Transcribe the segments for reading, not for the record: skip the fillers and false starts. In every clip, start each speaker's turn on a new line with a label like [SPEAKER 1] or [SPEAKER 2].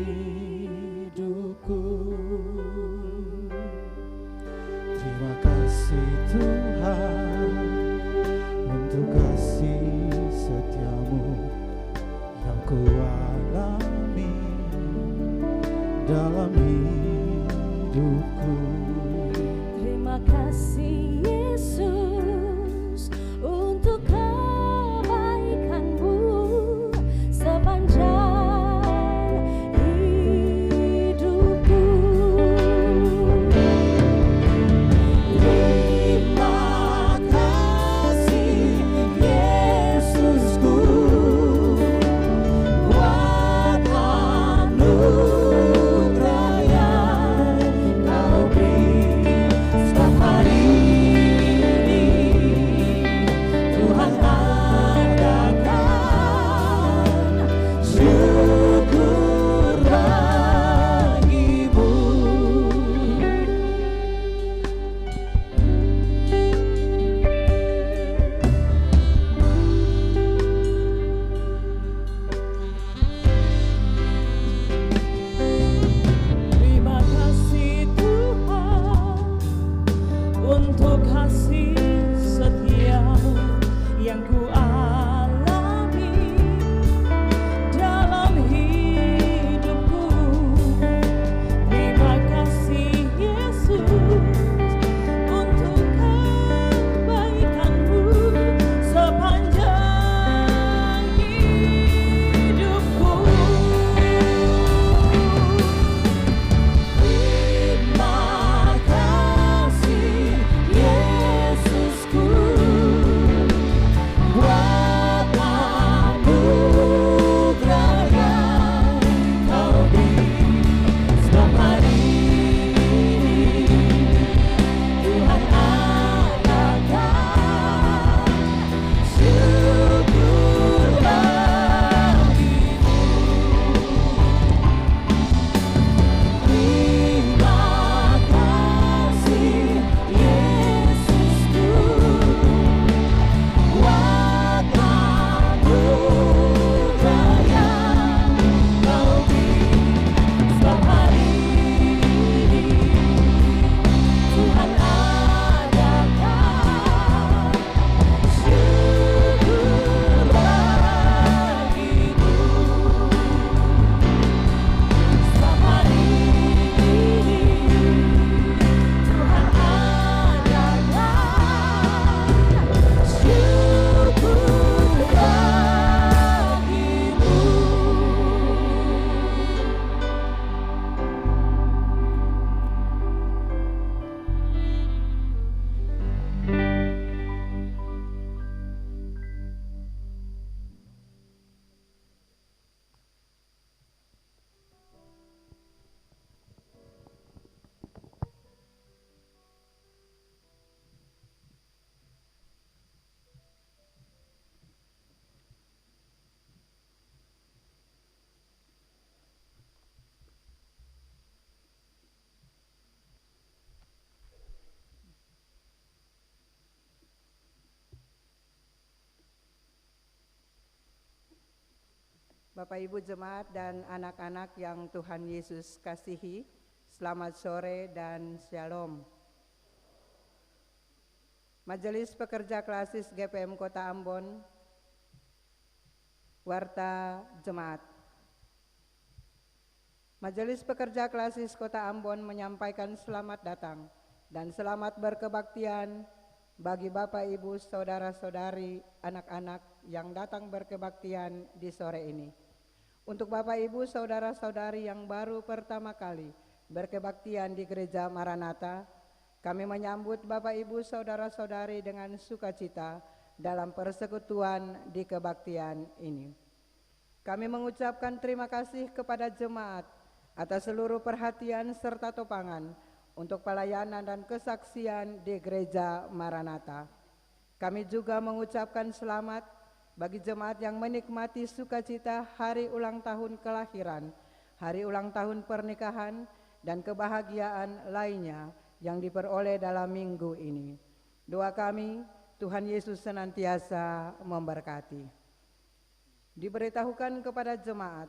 [SPEAKER 1] hidupku. Terima kasih Tuhan untuk kasih setiamu yang ku alami dalam hidupku.
[SPEAKER 2] Terima kasih Yesus untuk kebaikan-Mu sepanjang hidupku.
[SPEAKER 1] Terima kasih Yesusku buat anugerah yang Kau beri setiap hari ini. Tuhan adakan syukur bagimu.
[SPEAKER 3] Terima kasih Tuhan untuk kasih setiamu yang ku alami dalam hidupku. Terima kasih Yesus untuk kebaikan-Mu sepanjang hidupku.
[SPEAKER 1] Terima kasih Yesusku buat anugerah yang Kau beri setiap hari ini. Tuhan adakan syukur bagimu. Terima kasih Yesusku buat anugerah yang Kau beri setiap hari ini. Tuhan adakan syukur bagimu. Setiap hari ini Tuhan adakan syukur bagimu.
[SPEAKER 4] Bapak Ibu Jemaat dan anak-anak yang Tuhan Yesus kasihi, selamat sore dan shalom. Majelis Pekerja Klasis GPM Kota Ambon, Warta Jemaat. Majelis Pekerja Klasis Kota Ambon menyampaikan selamat datang dan selamat berkebaktian bagi Bapak Ibu Saudara-saudari anak-anak yang datang berkebaktian di sore ini. Untuk Bapak Ibu Saudara-saudari yang baru pertama kali berkebaktian di Gereja Maranatha, kami menyambut Bapak Ibu Saudara-saudari dengan sukacita dalam persekutuan di kebaktian ini. Kami mengucapkan terima kasih kepada jemaat atas seluruh perhatian serta topangan untuk pelayanan dan kesaksian di Gereja Maranatha. Kami juga mengucapkan selamat bagi jemaat yang menikmati sukacita hari ulang tahun kelahiran, hari ulang tahun pernikahan, dan kebahagiaan lainnya yang diperoleh dalam minggu ini. Doa kami, Tuhan Yesus senantiasa memberkati. Diberitahukan kepada jemaat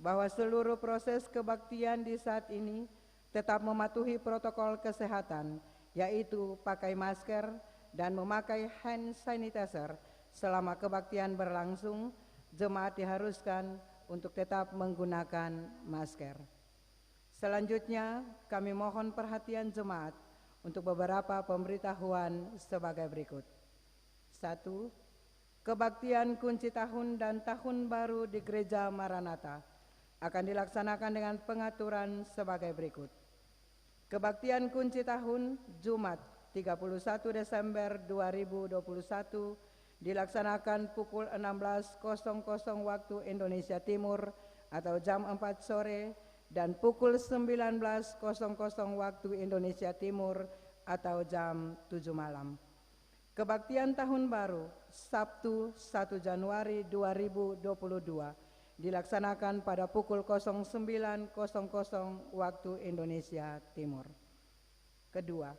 [SPEAKER 4] bahwa seluruh proses kebaktian di saat ini tetap mematuhi protokol kesehatan, yaitu pakai masker dan memakai hand sanitizer. Selama kebaktian berlangsung, jemaat diharuskan untuk tetap menggunakan masker. Selanjutnya, kami mohon perhatian jemaat untuk beberapa pemberitahuan sebagai berikut. 1. Kebaktian kunci tahun dan tahun baru di Gereja Maranatha akan dilaksanakan dengan pengaturan sebagai berikut. Kebaktian kunci tahun Jumat 31 Desember 2021 dilaksanakan pukul 16.00 waktu Indonesia Timur atau jam 4 sore dan pukul 19.00 waktu Indonesia Timur atau jam 7 malam. Kebaktian tahun baru Sabtu 1 Januari 2022 dilaksanakan pada pukul 09.00 waktu Indonesia Timur. Kedua,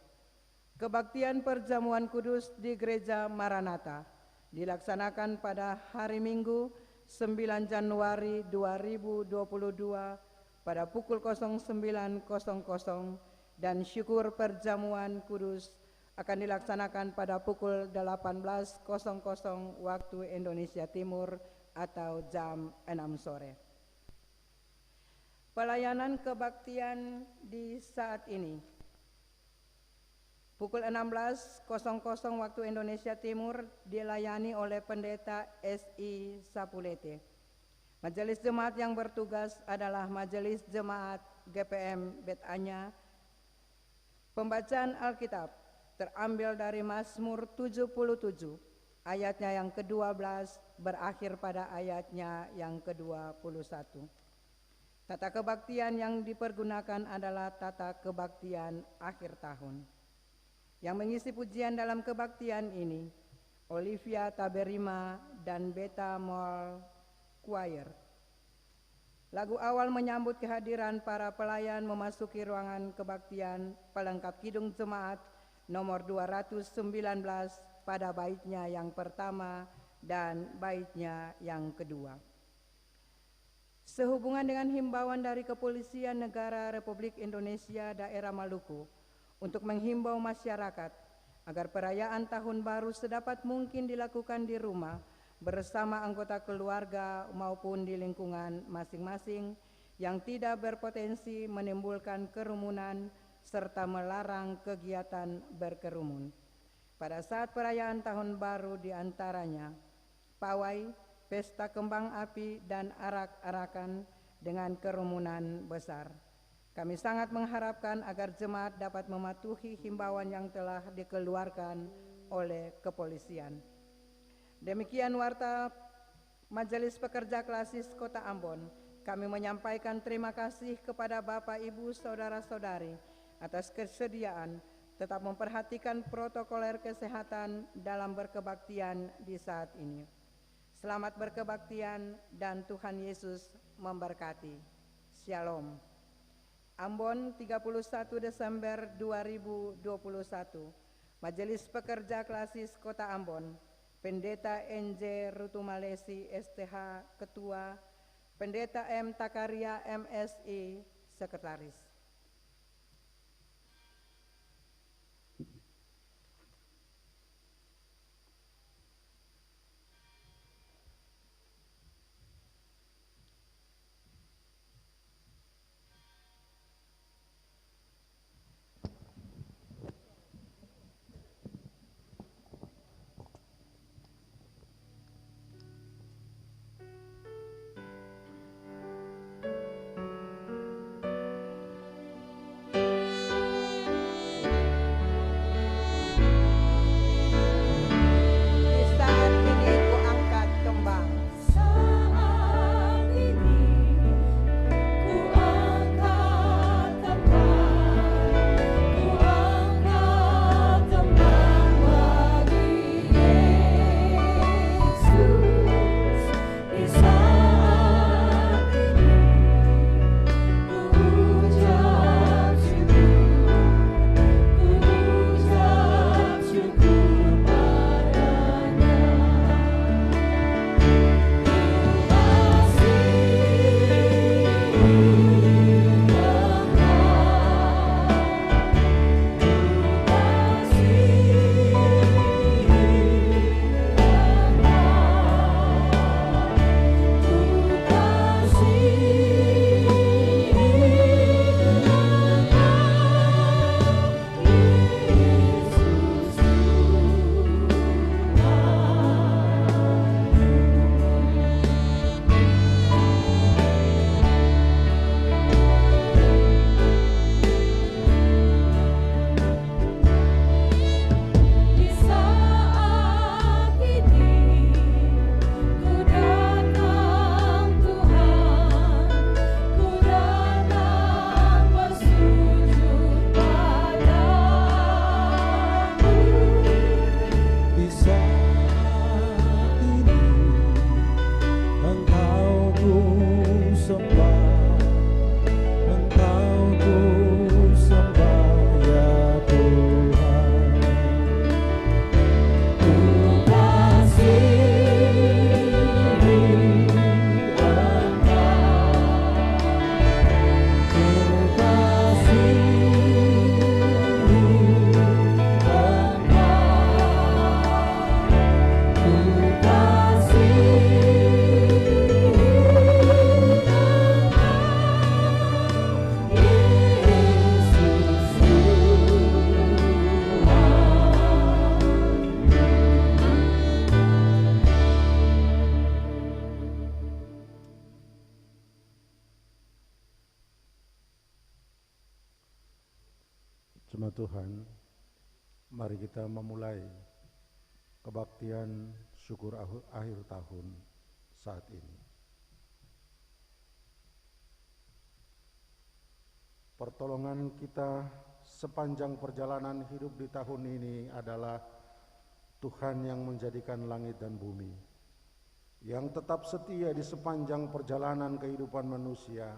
[SPEAKER 4] kebaktian perjamuan kudus di Gereja Maranatha dilaksanakan pada hari Minggu 9 Januari 2022 pada pukul 09.00 dan syukur perjamuan kudus akan dilaksanakan pada pukul 18.00 waktu Indonesia Timur atau jam 6 sore. Pelayanan kebaktian di saat ini. Pukul 16.00 waktu Indonesia Timur dilayani oleh Pendeta S.I. Sapulete. Majelis Jemaat yang bertugas adalah Majelis Jemaat GPM Betanya. Pembacaan Alkitab terambil dari Mazmur 77, ayatnya yang ke-12 berakhir pada ayatnya yang ke-21. Tata kebaktian yang dipergunakan adalah tata kebaktian akhir tahun. Yang mengisi pujian dalam kebaktian ini, Olivia Taberima dan Beta Mall Choir. Lagu awal menyambut kehadiran para pelayan memasuki ruangan kebaktian pelengkap kidung jemaat nomor 219 pada baitnya yang pertama dan baitnya yang kedua. Sehubungan dengan himbauan dari Kepolisian Negara Republik Indonesia Daerah Maluku untuk menghimbau masyarakat agar perayaan Tahun Baru sedapat mungkin dilakukan di rumah bersama anggota keluarga maupun di lingkungan masing-masing yang tidak berpotensi menimbulkan kerumunan serta melarang kegiatan berkerumun. Pada saat perayaan Tahun Baru diantaranya pawai, pesta kembang api, dan arak-arakan dengan kerumunan besar. Kami sangat mengharapkan agar jemaat dapat mematuhi himbauan yang telah dikeluarkan oleh kepolisian. Demikian warta Majelis Pekerja Klasis Kota Ambon. Kami menyampaikan terima kasih kepada Bapak, Ibu, Saudara-saudari atas kesediaan tetap memperhatikan protokoler kesehatan dalam berkebaktian di saat ini. Selamat berkebaktian dan Tuhan Yesus memberkati. Shalom. Ambon 31 Desember 2021. Majelis Pekerja Klasis Kota Ambon. Pendeta N.J. Rutumalesi STH Ketua, Pendeta M. Takaria MSI Sekretaris.
[SPEAKER 5] Jemaat Tuhan, mari kita memulai kebaktian syukur akhir tahun saat ini. Pertolongan kita sepanjang perjalanan hidup di tahun ini adalah Tuhan yang menjadikan langit dan bumi, yang tetap setia di sepanjang perjalanan kehidupan manusia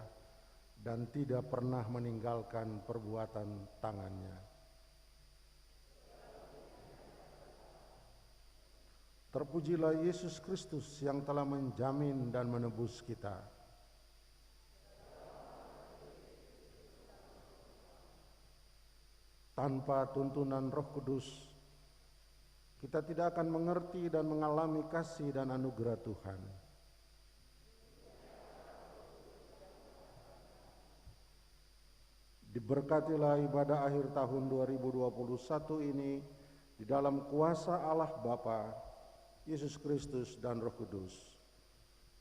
[SPEAKER 5] dan tidak pernah meninggalkan perbuatan tangannya. Terpujilah Yesus Kristus yang telah menjamin dan menebus kita. Tanpa tuntunan Roh Kudus, kita tidak akan mengerti dan mengalami kasih dan anugerah Tuhan. Diberkatilah ibadah akhir tahun 2021 ini di dalam kuasa Allah Bapa, Yesus Kristus dan Roh Kudus.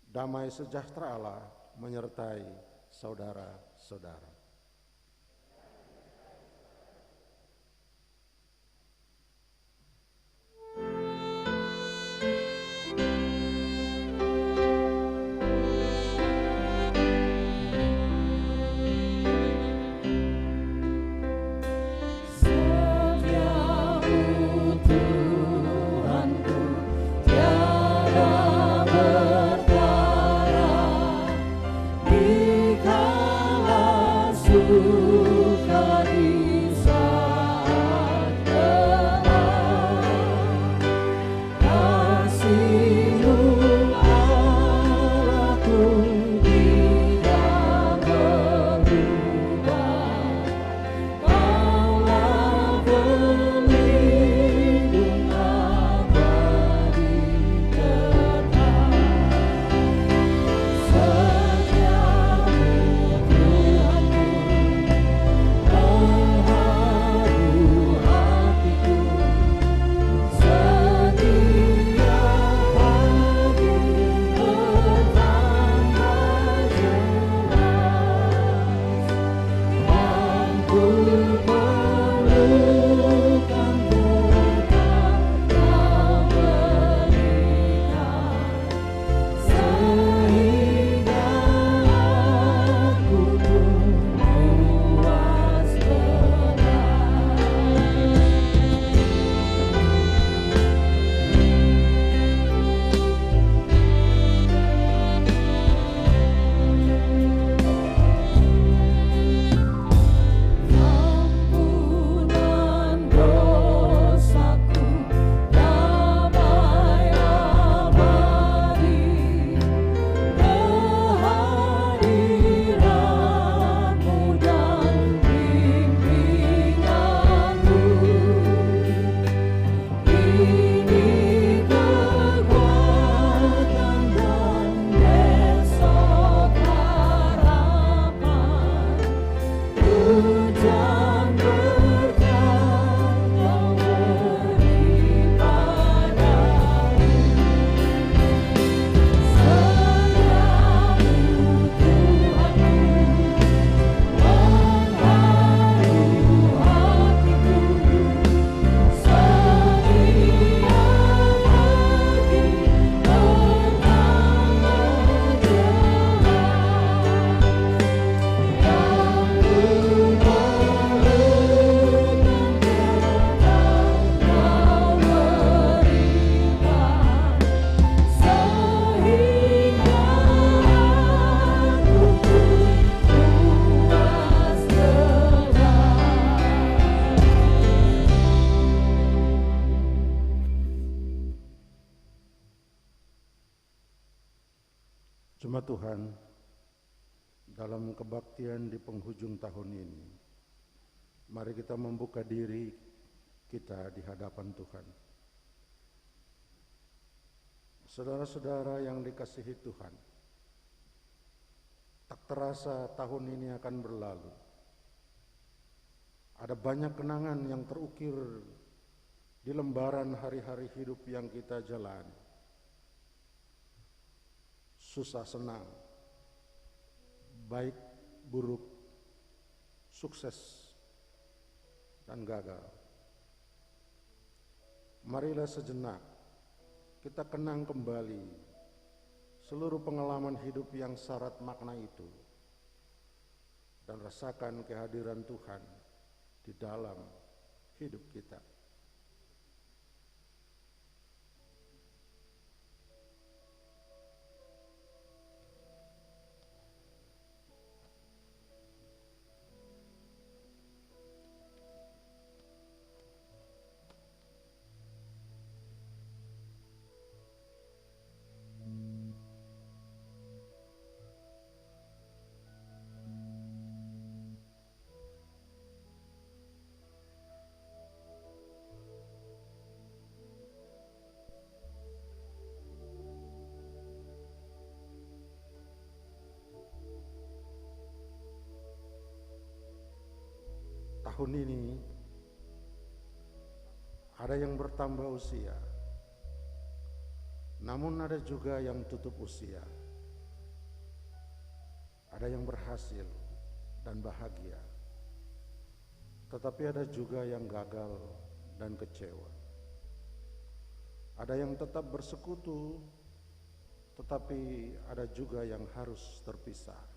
[SPEAKER 5] Damai sejahtera Allah menyertai saudara-saudara. Jemaat Tuhan, dalam kebaktian di penghujung tahun ini, mari kita membuka diri kita di hadapan Tuhan. Saudara-saudara yang dikasihi Tuhan, tak terasa tahun ini akan berlalu. Ada banyak kenangan yang terukir di lembaran hari-hari hidup yang kita jalani. Susah senang, baik buruk, sukses dan gagal. Marilah sejenak kita kenang kembali seluruh pengalaman hidup yang syarat makna itu dan rasakan kehadiran Tuhan di dalam hidup kita. Tahun ini ada yang bertambah usia, namun ada juga yang tutup usia. Ada yang berhasil dan bahagia, tetapi ada juga yang gagal dan kecewa. Ada yang tetap bersekutu, tetapi ada juga yang harus terpisah.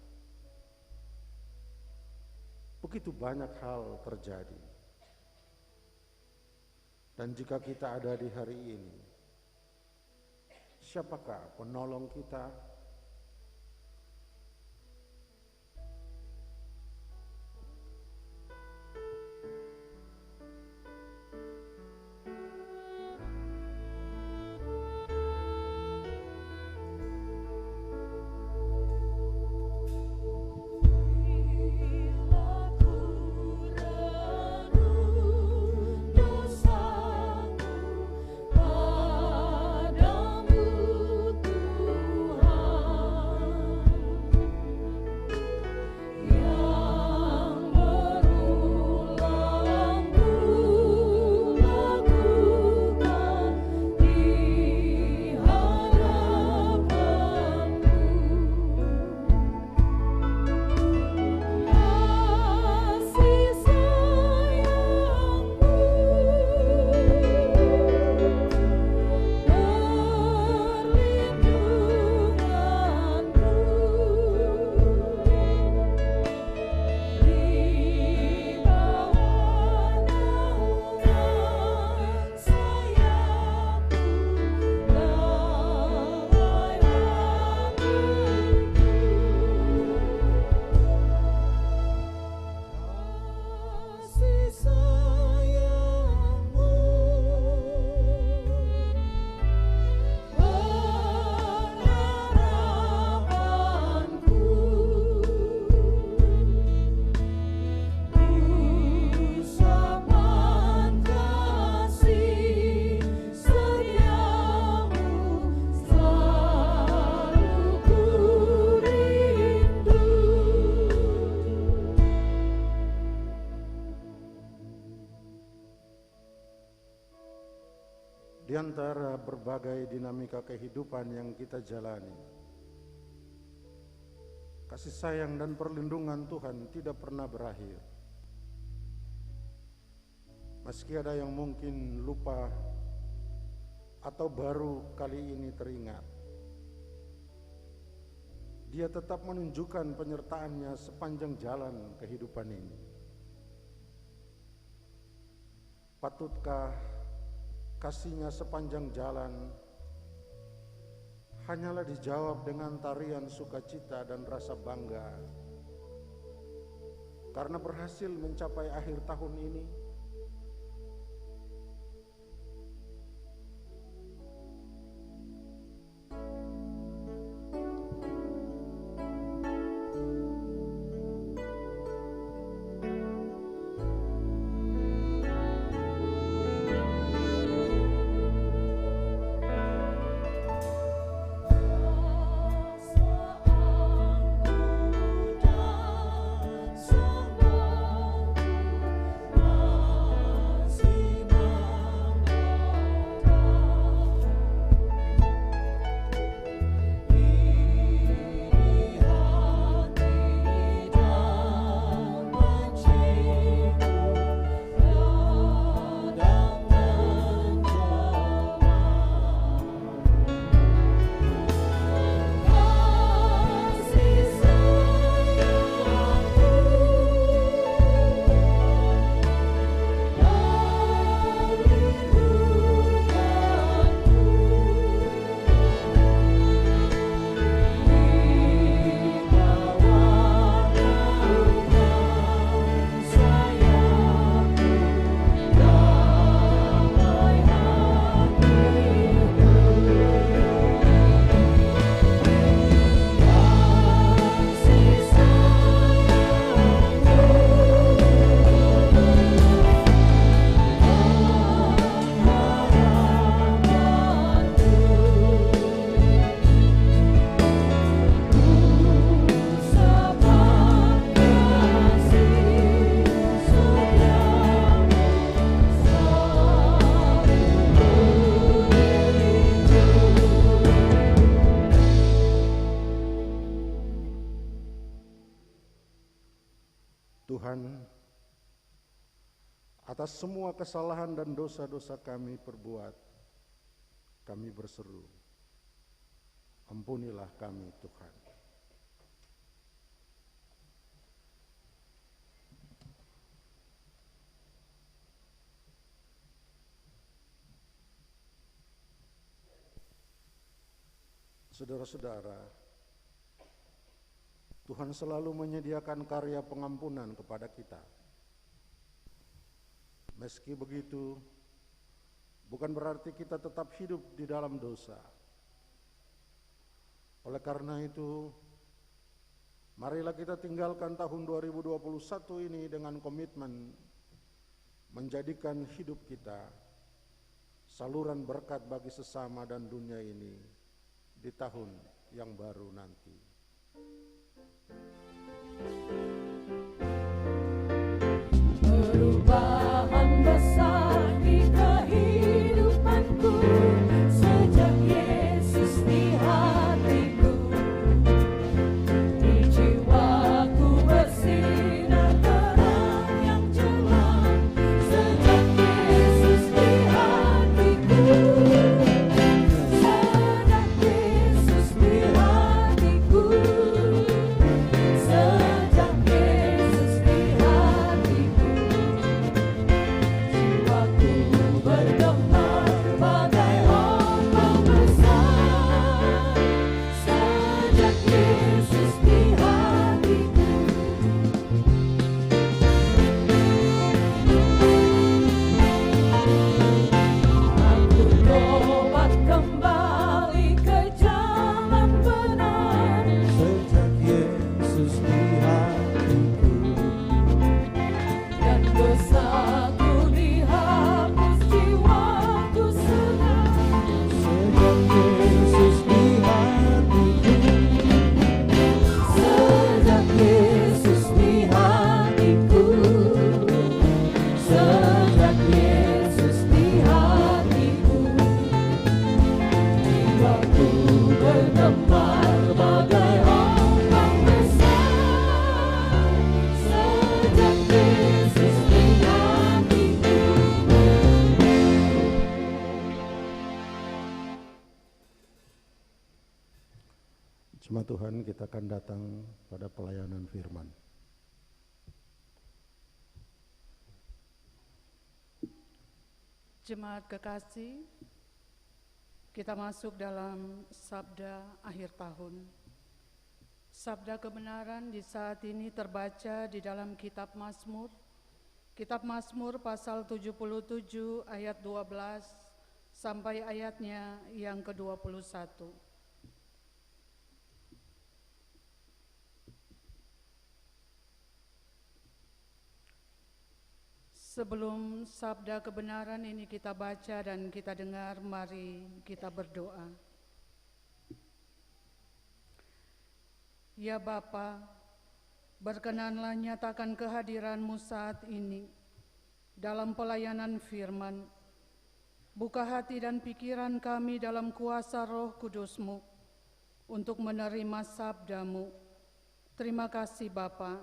[SPEAKER 5] Begitu banyak hal terjadi. Dan jika kita ada di hari ini, siapakah penolong kita? Di antara berbagai dinamika kehidupan yang kita jalani, kasih sayang dan perlindungan Tuhan tidak pernah berakhir. Meski ada yang mungkin lupa atau baru kali ini teringat, Dia tetap menunjukkan penyertaannya sepanjang jalan kehidupan ini. Patutkah kasih-Nya sepanjang jalan hanyalah dijawab dengan tarian sukacita dan rasa bangga karena berhasil mencapai akhir tahun ini?
[SPEAKER 1] Semua
[SPEAKER 5] Tuhan, atas semua kesalahan dan dosa-dosa kami perbuat, kami berseru, ampunilah kami Tuhan. Saudara-saudara, Tuhan selalu menyediakan karya pengampunan kepada kita. Meski begitu, bukan berarti kita tetap hidup di dalam dosa. Oleh karena itu, marilah kita tinggalkan tahun 2021 ini dengan komitmen menjadikan hidup kita saluran berkat bagi sesama dan dunia ini di tahun yang baru nanti.
[SPEAKER 1] Perubahan besar di kehidupanku sejak Yesus di hatiku. Di jiwaku bersinar terang yang jelas sejak Yesus di hatiku. Sejak Yesus di hatiku. Sejak Yesus di hatiku. Jiwaku bergemar bagai ombak besar. Sejak Yesus di hatiku. Aku tobat kembali ke jalan benar.
[SPEAKER 6] Sejak Yesus di hatiku,
[SPEAKER 1] Dan dosaku dihapus, jiwaku senang.
[SPEAKER 6] sejak Yesus di hatiku,
[SPEAKER 1] Sejak Yesus di hatiku. Sejak Yesus di hatiku. Jiwaku bergemar bagai ombak besar. Sejak Yesus di hatiku.
[SPEAKER 5] Jemaat Tuhan, kita akan datang pada pelayanan firman.
[SPEAKER 7] Jemaat kekasih, kita masuk dalam sabda akhir tahun. Sabda kebenaran di saat ini terbaca di dalam kitab Mazmur. Kitab Mazmur pasal 77 ayat 12 sampai ayatnya yang ke-21. Sebelum sabda kebenaran ini kita baca dan kita dengar, mari kita berdoa. Ya Bapa, berkenanlah nyatakan kehadiran-Mu saat ini dalam pelayanan firman. Buka hati dan pikiran kami dalam kuasa Roh Kudus-Mu untuk menerima sabda-Mu. Terima kasih Bapa.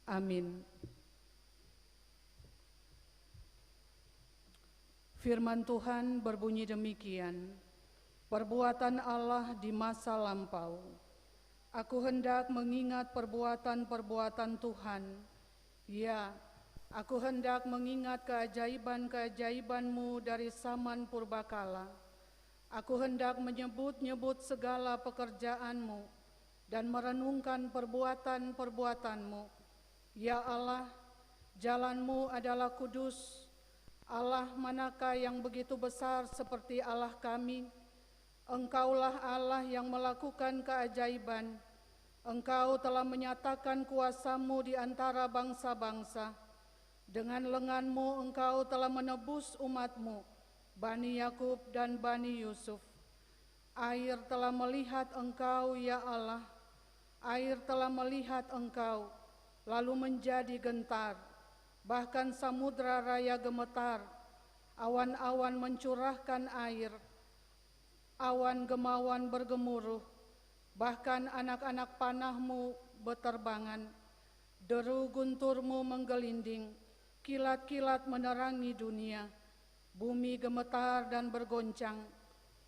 [SPEAKER 7] Amin. Firman Tuhan berbunyi demikian, perbuatan Allah di masa lampau. Aku hendak mengingat perbuatan-perbuatan Tuhan. Ya, aku hendak mengingat keajaiban-keajaiban-Mu dari zaman purbakala. Aku hendak menyebut-nyebut segala pekerjaan-Mu dan merenungkan perbuatan-perbuatan-Mu. Ya Allah, jalan-Mu adalah kudus. Allah manakah yang begitu besar seperti Allah kami? Engkaulah Allah yang melakukan keajaiban. Engkau telah menyatakan kuasa-Mu di antara bangsa-bangsa. Dengan lengan-Mu Engkau telah menebus umat-Mu, Bani Yakub dan Bani Yusuf. Air telah melihat Engkau, ya Allah. Air telah melihat Engkau, lalu menjadi gentar. Bahkan samudra raya gemetar, awan-awan mencurahkan air, awan gemawan bergemuruh, bahkan anak-anak panah-Mu beterbangan. Deru gunturmu menggelinding, kilat-kilat menerangi dunia. Bumi gemetar dan bergoncang,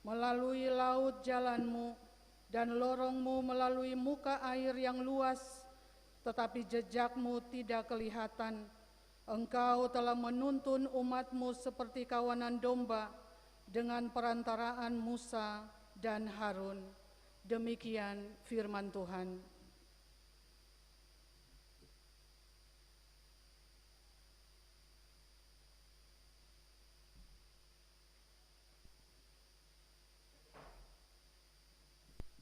[SPEAKER 7] melalui laut jalanmu, dan lorongmu melalui muka air yang luas, tetapi jejakmu tidak kelihatan. Engkau telah menuntun umatmu seperti kawanan domba dengan perantaraan Musa dan Harun. Demikian firman Tuhan.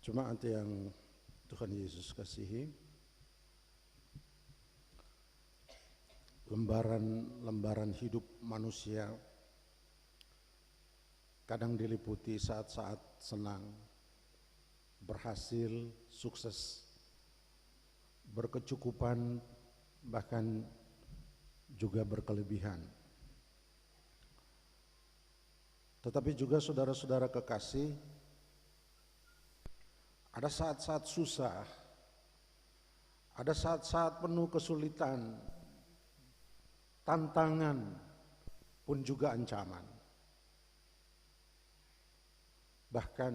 [SPEAKER 5] Jemaat yang Tuhan Yesus kasihi, lembaran hidup manusia kadang diliputi saat-saat senang, berhasil, sukses, berkecukupan, bahkan juga berkelebihan. Tetapi juga saudara-saudara kekasih, ada saat-saat susah, ada saat-saat penuh kesulitan, tantangan, pun juga ancaman. Bahkan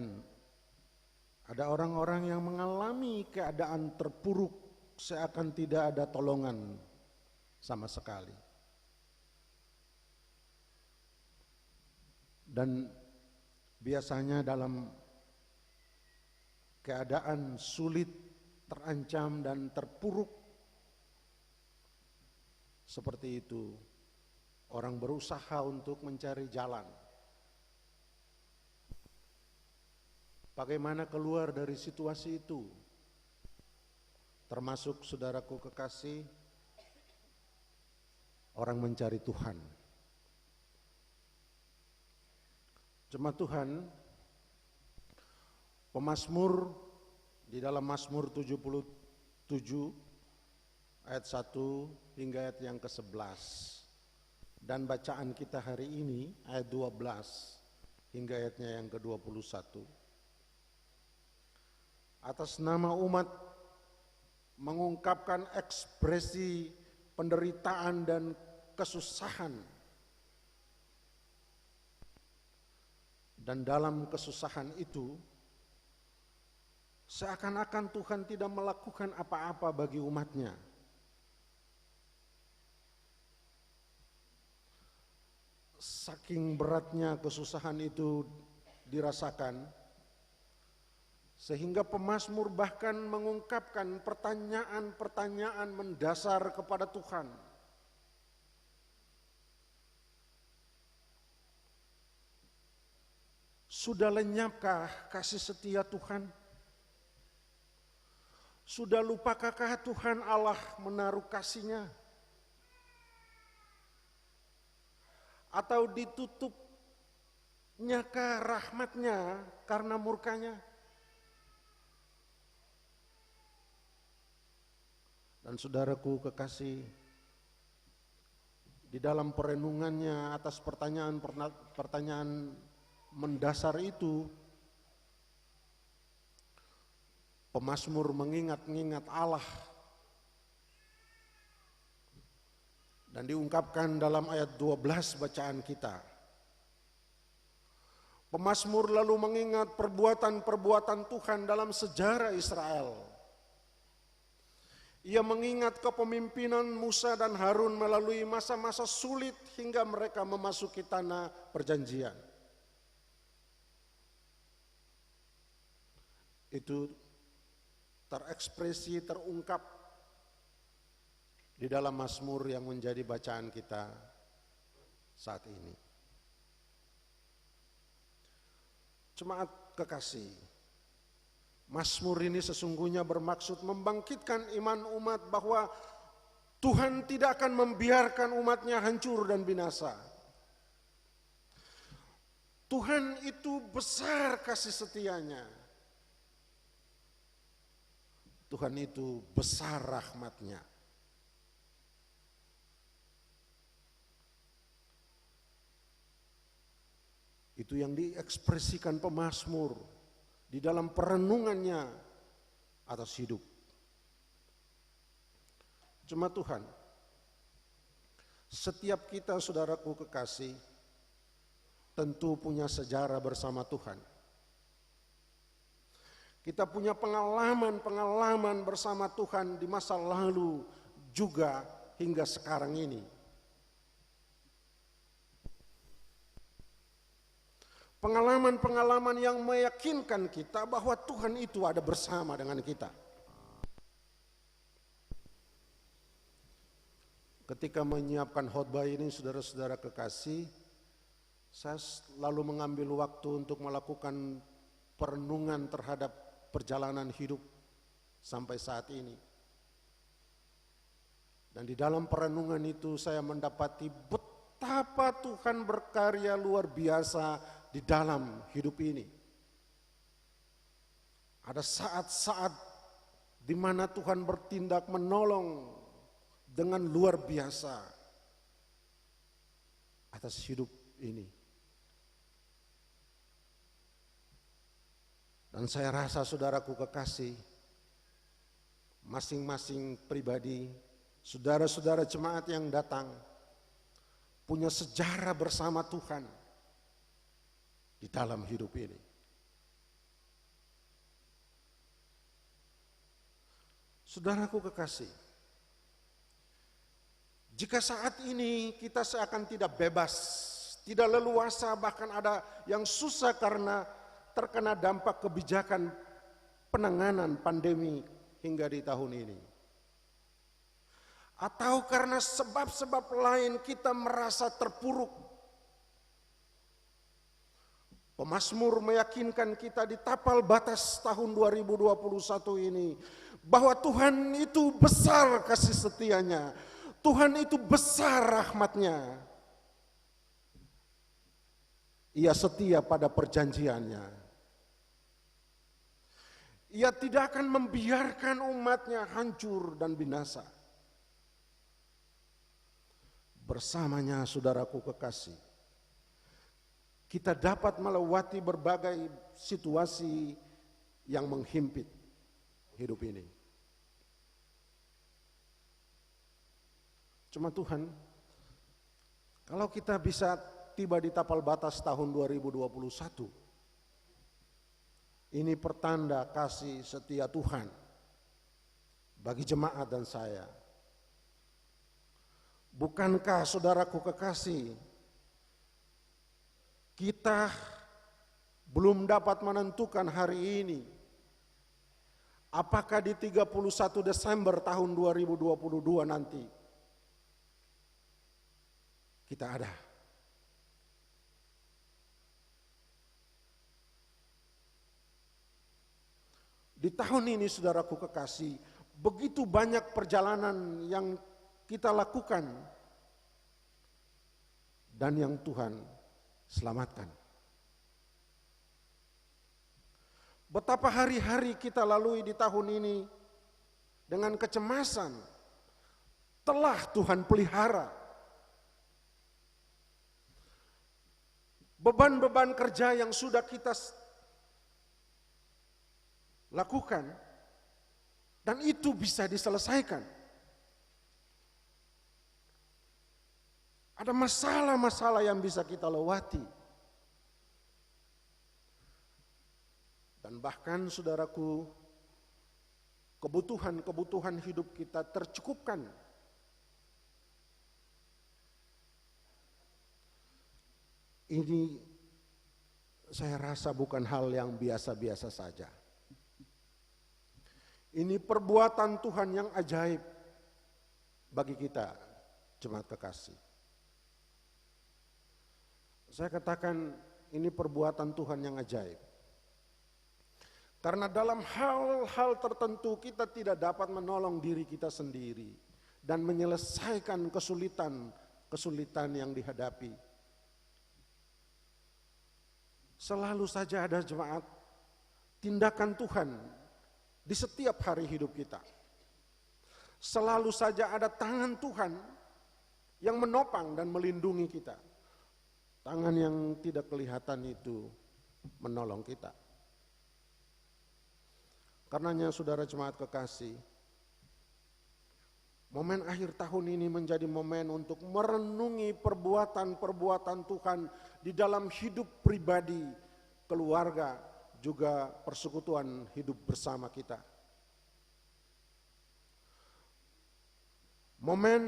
[SPEAKER 5] ada orang-orang yang mengalami keadaan terpuruk seakan tidak ada tolongan sama sekali. Dan biasanya dalam keadaan sulit, terancam dan terpuruk seperti itu, orang berusaha untuk mencari jalan. Bagaimana keluar dari situasi itu? Termasuk saudaraku kekasih, orang mencari Tuhan. Jemaat Tuhan, pemazmur di dalam Mazmur 77 ayat 1 hingga ayat yang ke-11, dan bacaan kita hari ini ayat 12 hingga ayatnya yang ke-21. Atas nama umat mengungkapkan ekspresi penderitaan dan kesusahan, dan dalam kesusahan itu seakan-akan Tuhan tidak melakukan apa-apa bagi umatnya. Saking beratnya kesusahan itu dirasakan, sehingga pemazmur bahkan mengungkapkan pertanyaan-pertanyaan mendasar kepada Tuhan. Sudah lenyapkah kasih setia Tuhan? Sudah lupakah Tuhan Allah menaruh kasih-Nya? Atau ditutupnyakah rahmat-Nya karena murka-Nya? Dan saudaraku kekasih, di dalam perenungannya atas pertanyaan mendasar itu, pemazmur mengingat-ingat Allah, dan diungkapkan dalam ayat 12 bacaan kita. Pemazmur lalu mengingat perbuatan-perbuatan Tuhan dalam sejarah Israel. Ia mengingat kepemimpinan Musa dan Harun melalui masa-masa sulit hingga mereka memasuki tanah perjanjian. Itu terekspresi, terungkap di dalam Mazmur yang menjadi bacaan kita saat ini. Jemaat kekasih, Mazmur ini sesungguhnya bermaksud membangkitkan iman umat bahwa Tuhan tidak akan membiarkan umatnya hancur dan binasa. Tuhan itu besar kasih setianya. Tuhan itu besar rahmat-Nya. Itu yang diekspresikan pemazmur di dalam perenungannya atas hidup. Cuma Tuhan, setiap kita saudaraku kekasih tentu punya sejarah bersama Tuhan. Kita punya pengalaman-pengalaman bersama Tuhan di masa lalu juga hingga sekarang ini. Pengalaman-pengalaman yang meyakinkan kita bahwa Tuhan itu ada bersama dengan kita. Ketika menyiapkan khotbah ini, saudara-saudara kekasih, saya lalu mengambil waktu untuk melakukan perenungan terhadap perjalanan hidup sampai saat ini. Dan di dalam perenungan itu saya mendapati betapa Tuhan berkarya luar biasa di dalam hidup ini. Ada saat-saat di mana Tuhan bertindak menolong dengan luar biasa atas hidup ini. Dan saya rasa saudaraku kekasih, masing-masing pribadi, saudara-saudara jemaat yang datang, punya sejarah bersama Tuhan di dalam hidup ini. Saudaraku kekasih, jika saat ini kita seakan tidak bebas, tidak leluasa, bahkan ada yang susah karena terkena dampak kebijakan penanganan pandemi hingga di tahun ini. Atau karena sebab-sebab lain kita merasa terpuruk. Pemazmur meyakinkan kita di tapal batas tahun 2021 ini bahwa Tuhan itu besar kasih setianya, Tuhan itu besar rahmatnya. Ia setia pada perjanjiannya. Ia tidak akan membiarkan umatnya hancur dan binasa. Bersamanya saudaraku kekasih, kita dapat melewati berbagai situasi yang menghimpit hidup ini. Cuma Tuhan, kalau kita bisa tiba di tapal batas tahun 2021, ini pertanda kasih setia Tuhan bagi jemaat dan saya. Bukankah saudaraku kekasih, kita belum dapat menentukan hari ini apakah di 31 Desember tahun 2022 nanti kita ada. Di tahun ini saudaraku kekasih, begitu banyak perjalanan yang kita lakukan dan yang Tuhan selamatkan. Betapa hari-hari kita lalui di tahun ini dengan kecemasan telah Tuhan pelihara. Beban-beban kerja yang sudah kita lakukan dan itu bisa diselesaikan. Ada masalah-masalah yang bisa kita lewati. Dan bahkan saudaraku, kebutuhan-kebutuhan hidup kita tercukupkan. Ini saya rasa bukan hal yang biasa-biasa saja. Ini perbuatan Tuhan yang ajaib bagi kita, jemaat kekasih. Saya katakan ini perbuatan Tuhan yang ajaib. Karena dalam hal-hal tertentu kita tidak dapat menolong diri kita sendiri dan menyelesaikan kesulitan yang dihadapi. Selalu saja ada jemaat tindakan Tuhan di setiap hari hidup kita. Selalu saja ada tangan Tuhan yang menopang dan melindungi kita. Tangan yang tidak kelihatan itu menolong kita. Karenanya saudara jemaat kekasih, Momen akhir tahun ini menjadi momen untuk merenungi perbuatan-perbuatan Tuhan di dalam hidup pribadi, keluarga, juga persekutuan hidup bersama kita. Momen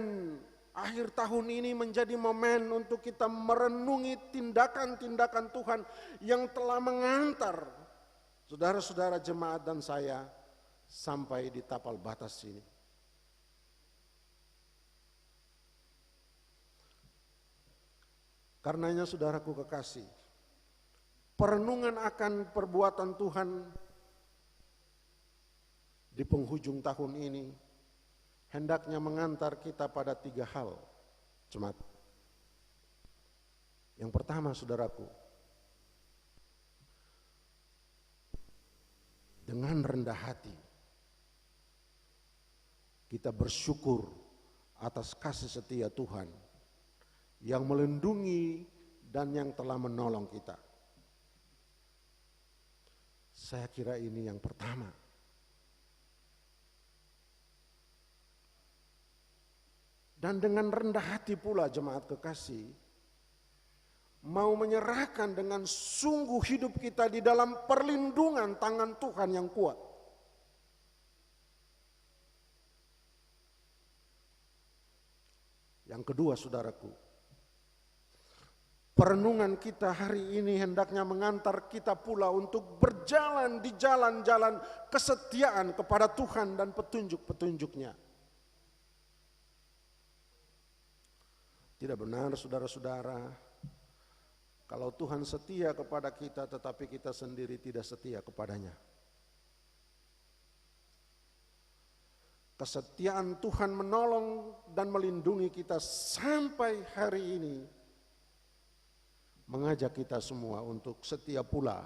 [SPEAKER 5] akhir tahun ini menjadi momen untuk kita merenungi tindakan-tindakan Tuhan yang telah mengantar saudara-saudara jemaat dan saya sampai di tapal batas ini. Karenanya saudaraku kekasih, perenungan akan perbuatan Tuhan di penghujung tahun ini hendaknya mengantar kita pada 3 hal, jemaat. Yang pertama, saudaraku, dengan rendah hati kita bersyukur atas kasih setia Tuhan yang melindungi dan yang telah menolong kita. Saya kira ini yang pertama. Dan dengan rendah hati pula jemaat kekasih, mau menyerahkan dengan sungguh hidup kita di dalam perlindungan tangan Tuhan yang kuat. Yang kedua, saudaraku, perenungan kita hari ini hendaknya mengantar kita pula untuk berjalan di jalan-jalan kesetiaan kepada Tuhan dan petunjuk-petunjuknya. Tidak benar saudara-saudara, kalau Tuhan setia kepada kita tetapi kita sendiri tidak setia kepadanya. Kesetiaan Tuhan menolong dan melindungi kita sampai hari ini, mengajak kita semua untuk setia pula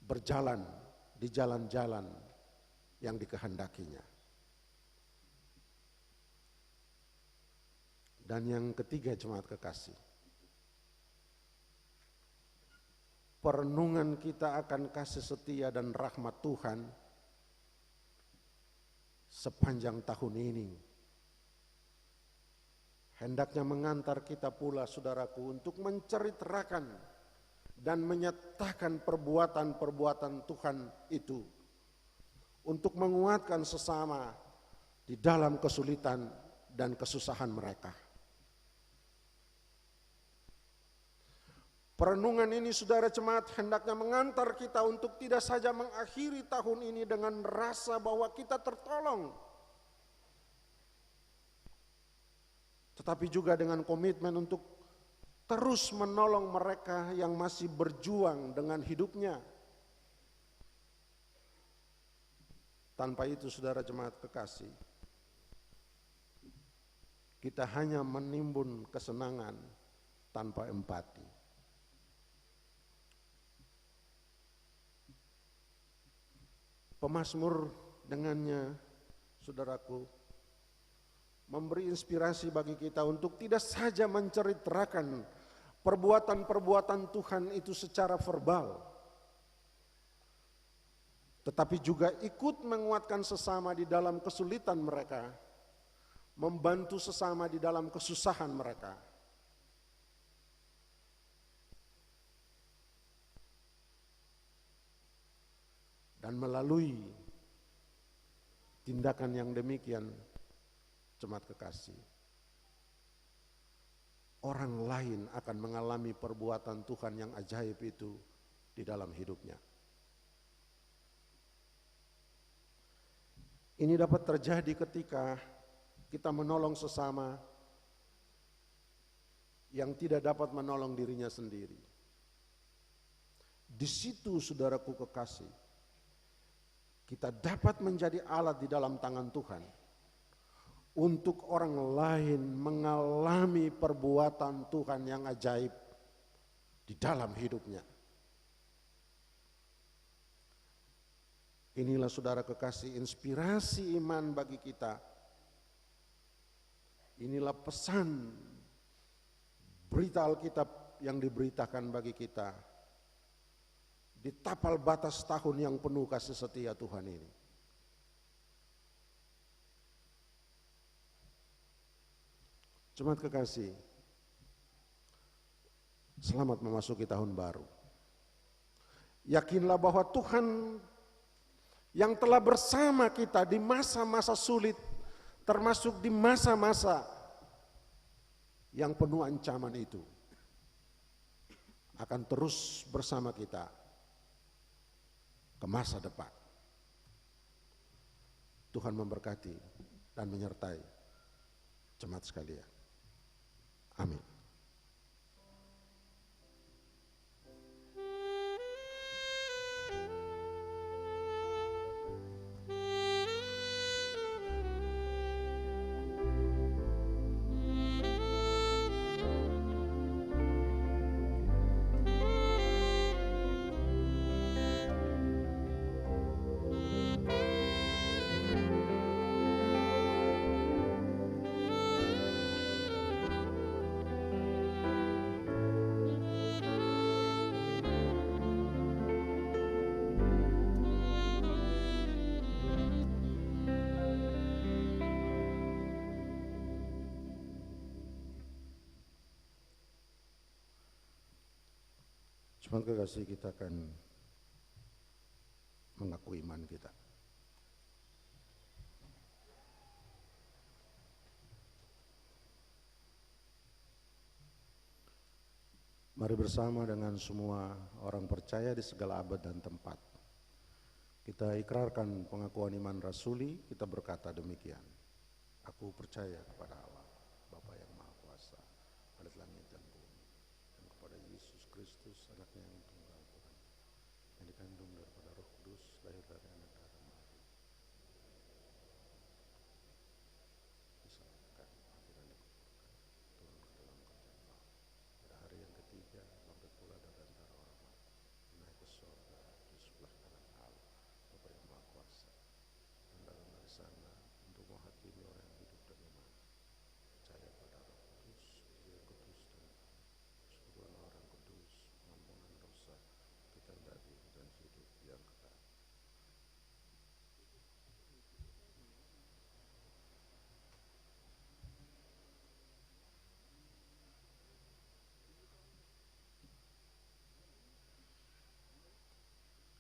[SPEAKER 5] berjalan di jalan-jalan yang dikehendakinya. Dan yang ketiga jemaat kekasih, perenungan kita akan kasih setia dan rahmat Tuhan sepanjang tahun ini hendaknya mengantar kita pula saudaraku untuk menceritakan dan menyatakan perbuatan-perbuatan Tuhan itu untuk menguatkan sesama di dalam kesulitan dan kesusahan mereka. Perenungan ini saudara jemaat hendaknya mengantar kita untuk tidak saja mengakhiri tahun ini dengan rasa bahwa kita tertolong, tetapi juga dengan komitmen untuk terus menolong mereka yang masih berjuang dengan hidupnya. Tanpa itu saudara jemaat kekasih, kita hanya menimbun kesenangan tanpa empati. Pemazmur dengannya, saudaraku, memberi inspirasi bagi kita untuk tidak saja menceritakan perbuatan-perbuatan Tuhan itu secara verbal, tetapi juga ikut menguatkan sesama di dalam kesulitan mereka, membantu sesama di dalam kesusahan mereka. Dan melalui tindakan yang demikian, jemaat kekasih, orang lain akan mengalami perbuatan Tuhan yang ajaib itu di dalam hidupnya. Ini dapat terjadi ketika kita menolong sesama yang tidak dapat menolong dirinya sendiri. Di situ saudaraku kekasih, kita dapat menjadi alat di dalam tangan Tuhan untuk orang lain mengalami perbuatan Tuhan yang ajaib di dalam hidupnya. Inilah saudara kekasih inspirasi iman bagi kita. Inilah pesan berita Alkitab yang diberitakan bagi kita di tapal batas tahun yang penuh kasih setia Tuhan ini. Jemaat kekasih, selamat memasuki tahun baru. Yakinlah bahwa Tuhan yang telah bersama kita di masa-masa sulit, termasuk di masa-masa yang penuh ancaman itu, akan terus bersama kita ke masa depan. Tuhan memberkati dan menyertai jemaat sekalian. Amin. Jemaat kekasih, kita akan mengaku iman kita. Mari bersama dengan semua orang percaya di segala abad dan tempat, kita ikrarkan pengakuan iman rasuli. Kita berkata demikian: aku percaya kepada Allah, Bapa yang Maha Kuasa, Bapa langit dan bumi, dan kepada Yesus Kristus, anaknya yang tunggal Tuhan, yang dikandung daripada Roh Kudus, lahir dari anak darah Maria, disalibkan, mati dan dikuburkan, turun ke dalam kerajaan maut, pada hari yang ketiga bangkit pula dari antara orang mati, naik ke surga di sebelah kanan Allah, Bapa yang Maha Kuasa, dan datang dari sana untuk menghakimi orang yang hidup dan yang mati. Percaya pada Roh Kudus, Dia kudus dan persekutuan orang kudus, pengampunan dosa, kita dari dan hidup yang kekal.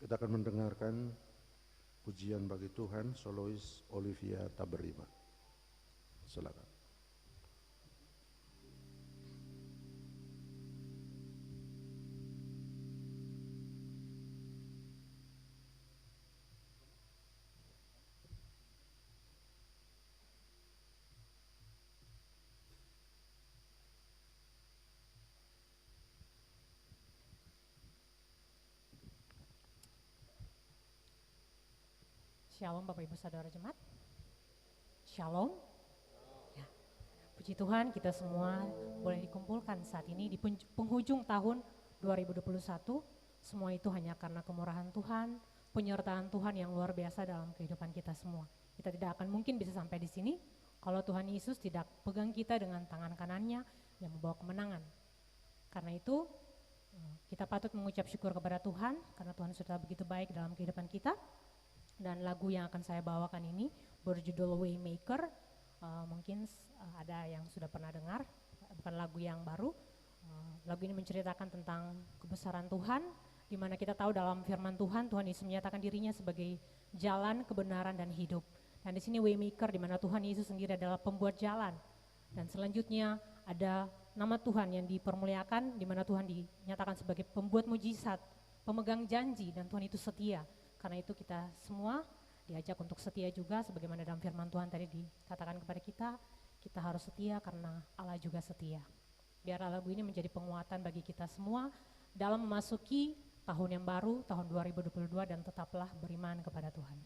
[SPEAKER 5] Kita akan mendengarkan pujian bagi Tuhan, solois Olivia Taberima. Silakan.
[SPEAKER 8] Shalom Bapak Ibu Saudara Jemaat. Shalom. Ya. Puji Tuhan, kita semua boleh dikumpulkan saat ini di penghujung tahun 2021. Semua itu hanya karena kemurahan Tuhan, penyertaan Tuhan yang luar biasa dalam kehidupan kita semua. Kita tidak akan mungkin bisa sampai di sini kalau Tuhan Yesus tidak pegang kita dengan tangan kanannya yang membawa kemenangan. Karena itu kita patut mengucap syukur kepada Tuhan karena Tuhan sudah begitu baik dalam kehidupan kita. Dan lagu yang akan saya bawakan ini berjudul Waymaker. Mungkin ada yang sudah pernah dengar, bukan lagu yang baru. Lagu ini menceritakan tentang kebesaran Tuhan, di mana kita tahu dalam firman Tuhan, Tuhan Yesus menyatakan dirinya sebagai jalan, kebenaran, dan hidup. Dan di sini Waymaker, di mana Tuhan Yesus sendiri adalah pembuat jalan. Dan selanjutnya ada nama Tuhan yang dipermuliakan, di mana Tuhan dinyatakan sebagai pembuat mujizat, pemegang janji, dan Tuhan itu setia. Karena itu kita semua diajak untuk setia juga, sebagaimana dalam firman Tuhan tadi dikatakan kepada kita harus setia karena Allah juga setia. Biarlah lagu ini menjadi penguatan bagi kita semua dalam memasuki tahun yang baru, tahun 2022, dan tetaplah beriman kepada Tuhan.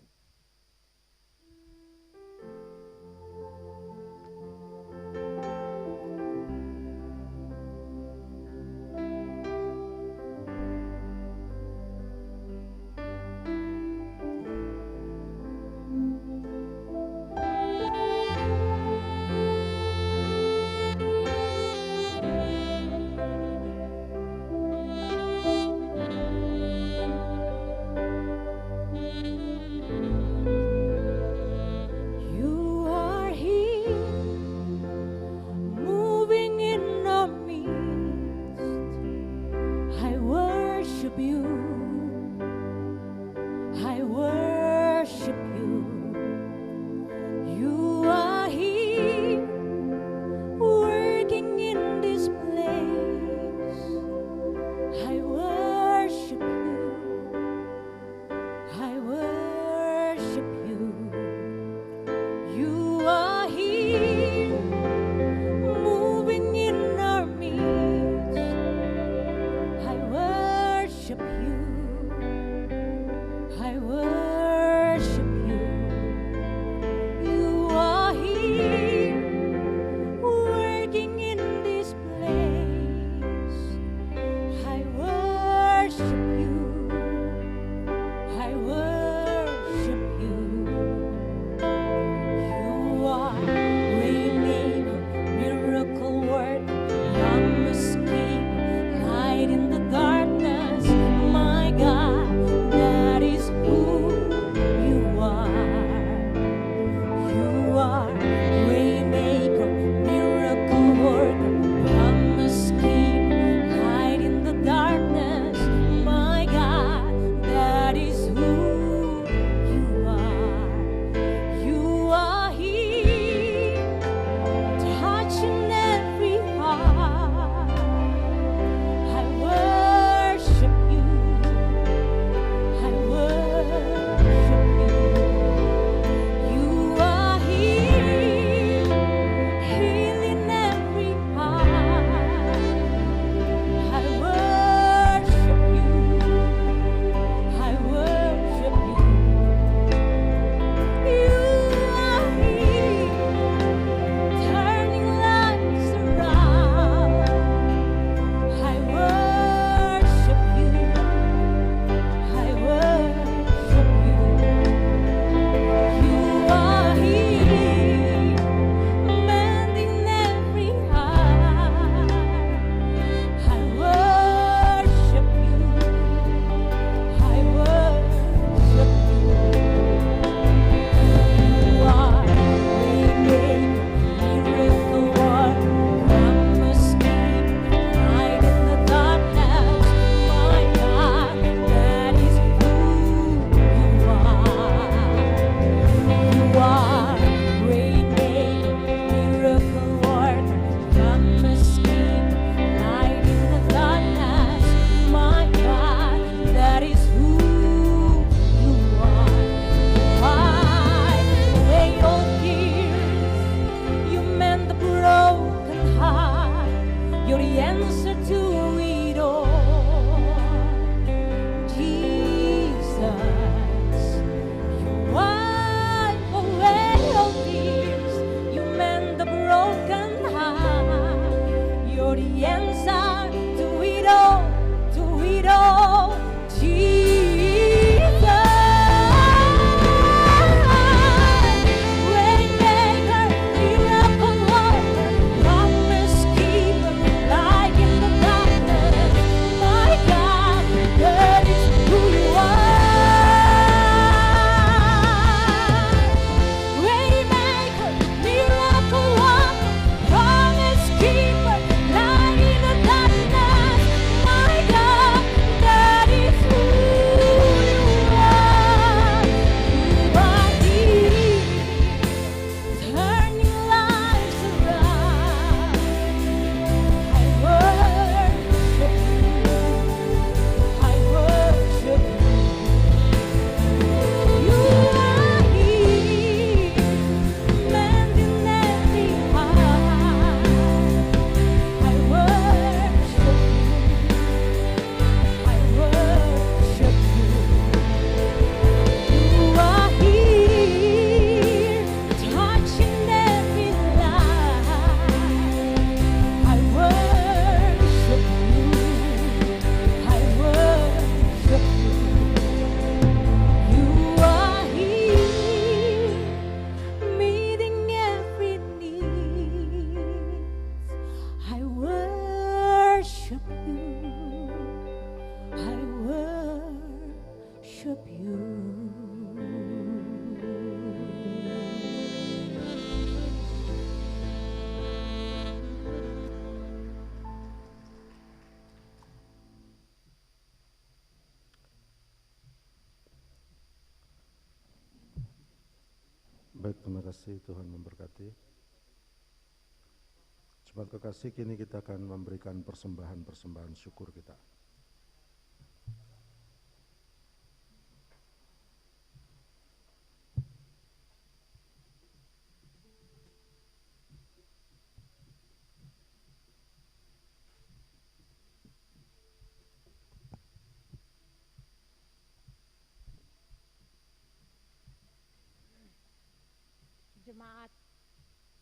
[SPEAKER 2] the answer to it all, Jesus. Waymaker, miracle worker, promise keeper, light in the darkness. My God, that is who you are. Waymaker, miracle worker, promise keeper, light in the darkness. My God, that is who you are. You are here, turning lives around. I worship you. I worship you. You are here, mending every heart. I worship you. I worship you. You are here, touching every life. I worship you. I worship you. You are here, meeting every need. I worship you. I worship you.
[SPEAKER 5] Baik, terima kasih, Tuhan memberkati. Jemaat kekasih, kini kita akan memberikan persembahan syukur kita.
[SPEAKER 9] Jemaat,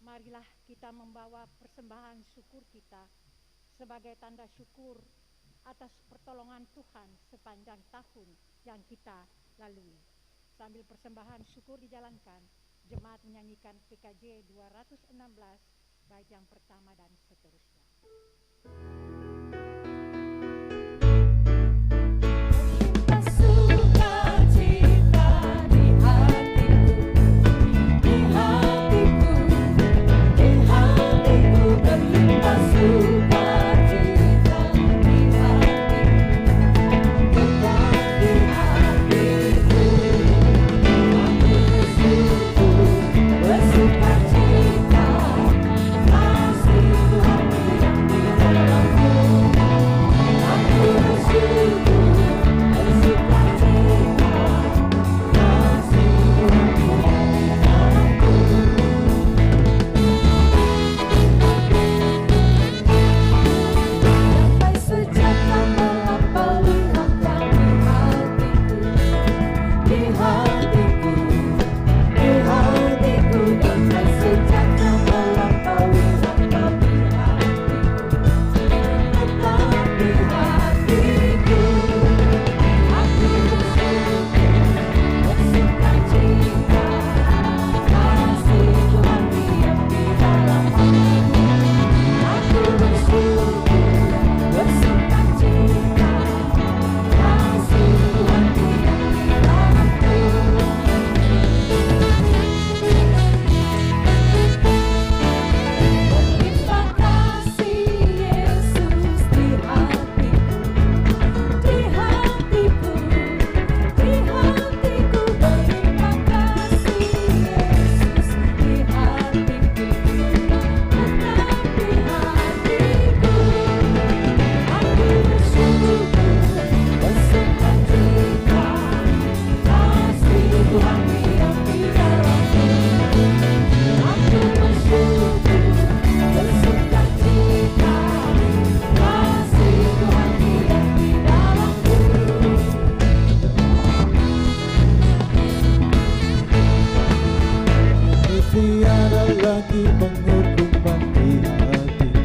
[SPEAKER 9] marilah kita membawa persembahan syukur kita sebagai tanda syukur atas pertolongan Tuhan sepanjang tahun yang kita lalui. Sambil persembahan syukur dijalankan, jemaat menyanyikan PKJ 216 bait yang pertama dan seterusnya.
[SPEAKER 2] Sukacita di hatiku, berlimpah sukacita di hatiku, tetap di hatiku. Aku bersukacita, kasih Tuhan yang di dalamku. Aku bersyukur, bersukacita, kasih Tuhan yang di dalamku. Damai sejahtera melampaui langkah di hatiku, damai sejahtera melampaui langkah tetap di hatiku. Aku bersyukur, bersukacita, kasih Tuhan diam di dalamku. Aku bersyukur, bersukacita, kasih Tuhan diam di dalamku. Berlimpah kasih Yesus di hatiku, berlimpah kasih Yesus di hatiku, tetap di hatiku. Aku bersyukur, bersukacita, kasih Tuhan diam di dalamku. Aku bersyukur, bersukacita, kasih Tuhan diam di dalamku.
[SPEAKER 6] Tiada lagi penghukuman di hatiku,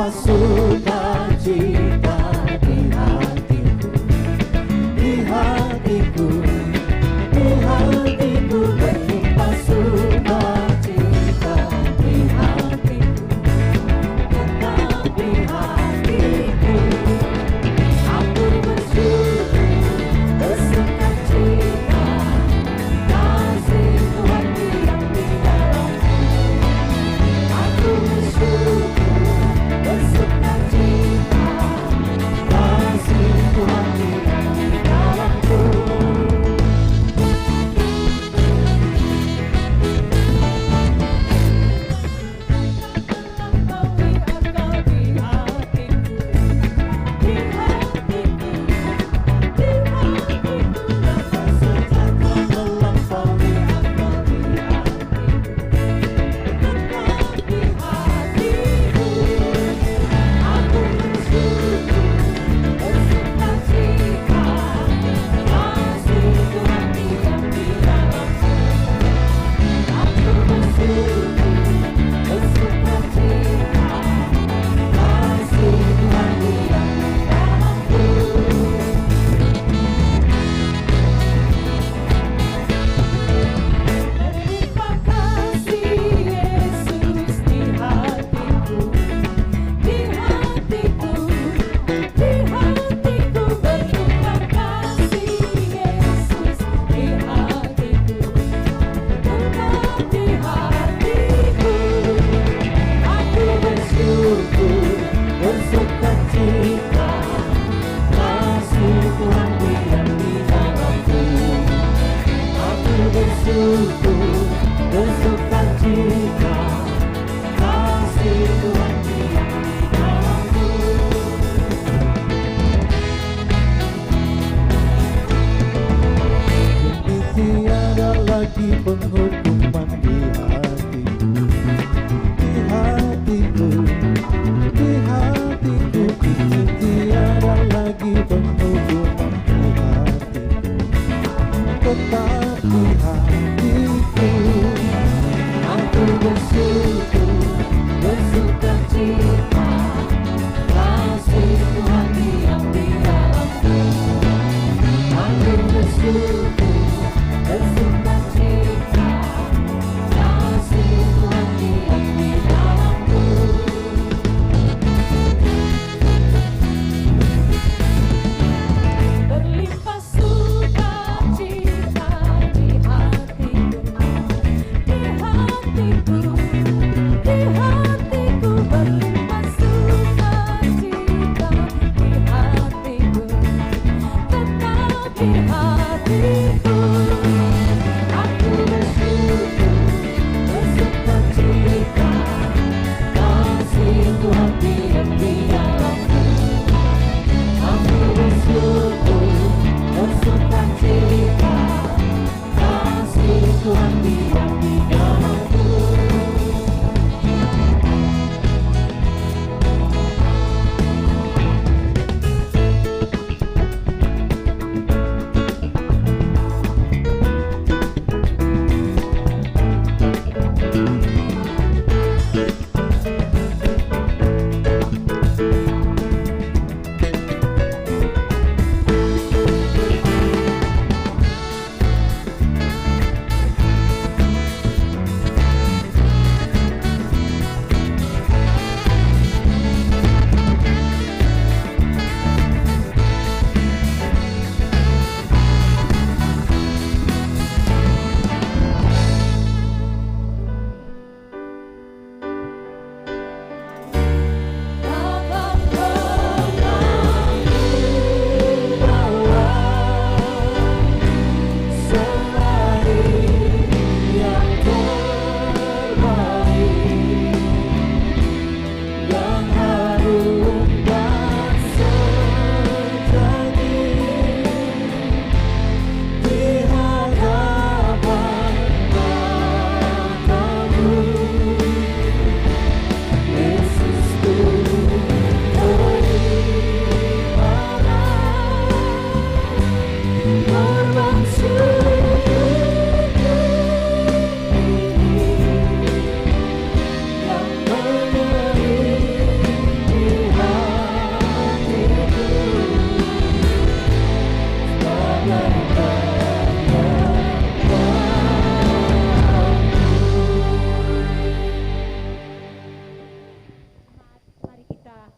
[SPEAKER 6] berlimpah sukacita di hatiku, di hatiku, di hatiku berlimpah sukacita di hatiku, tetap di hatiku. Aku bersyukur bersukacita, kasih Tuhan diam di dalamku. Aku bersyukur bersukacita, kasih Tuhan diam di dalamku. Tiada lagi penghukuman di hatiku, di hatiku, di hatiku. Kini tiada lagi penghukuman di hatiku, tetap di hatiku. Aku bersyukur bersukacita, kasih Tuhan diam di dalamku. Aku bersyukur bersukacita, kasih Tuhan diam di dalamku.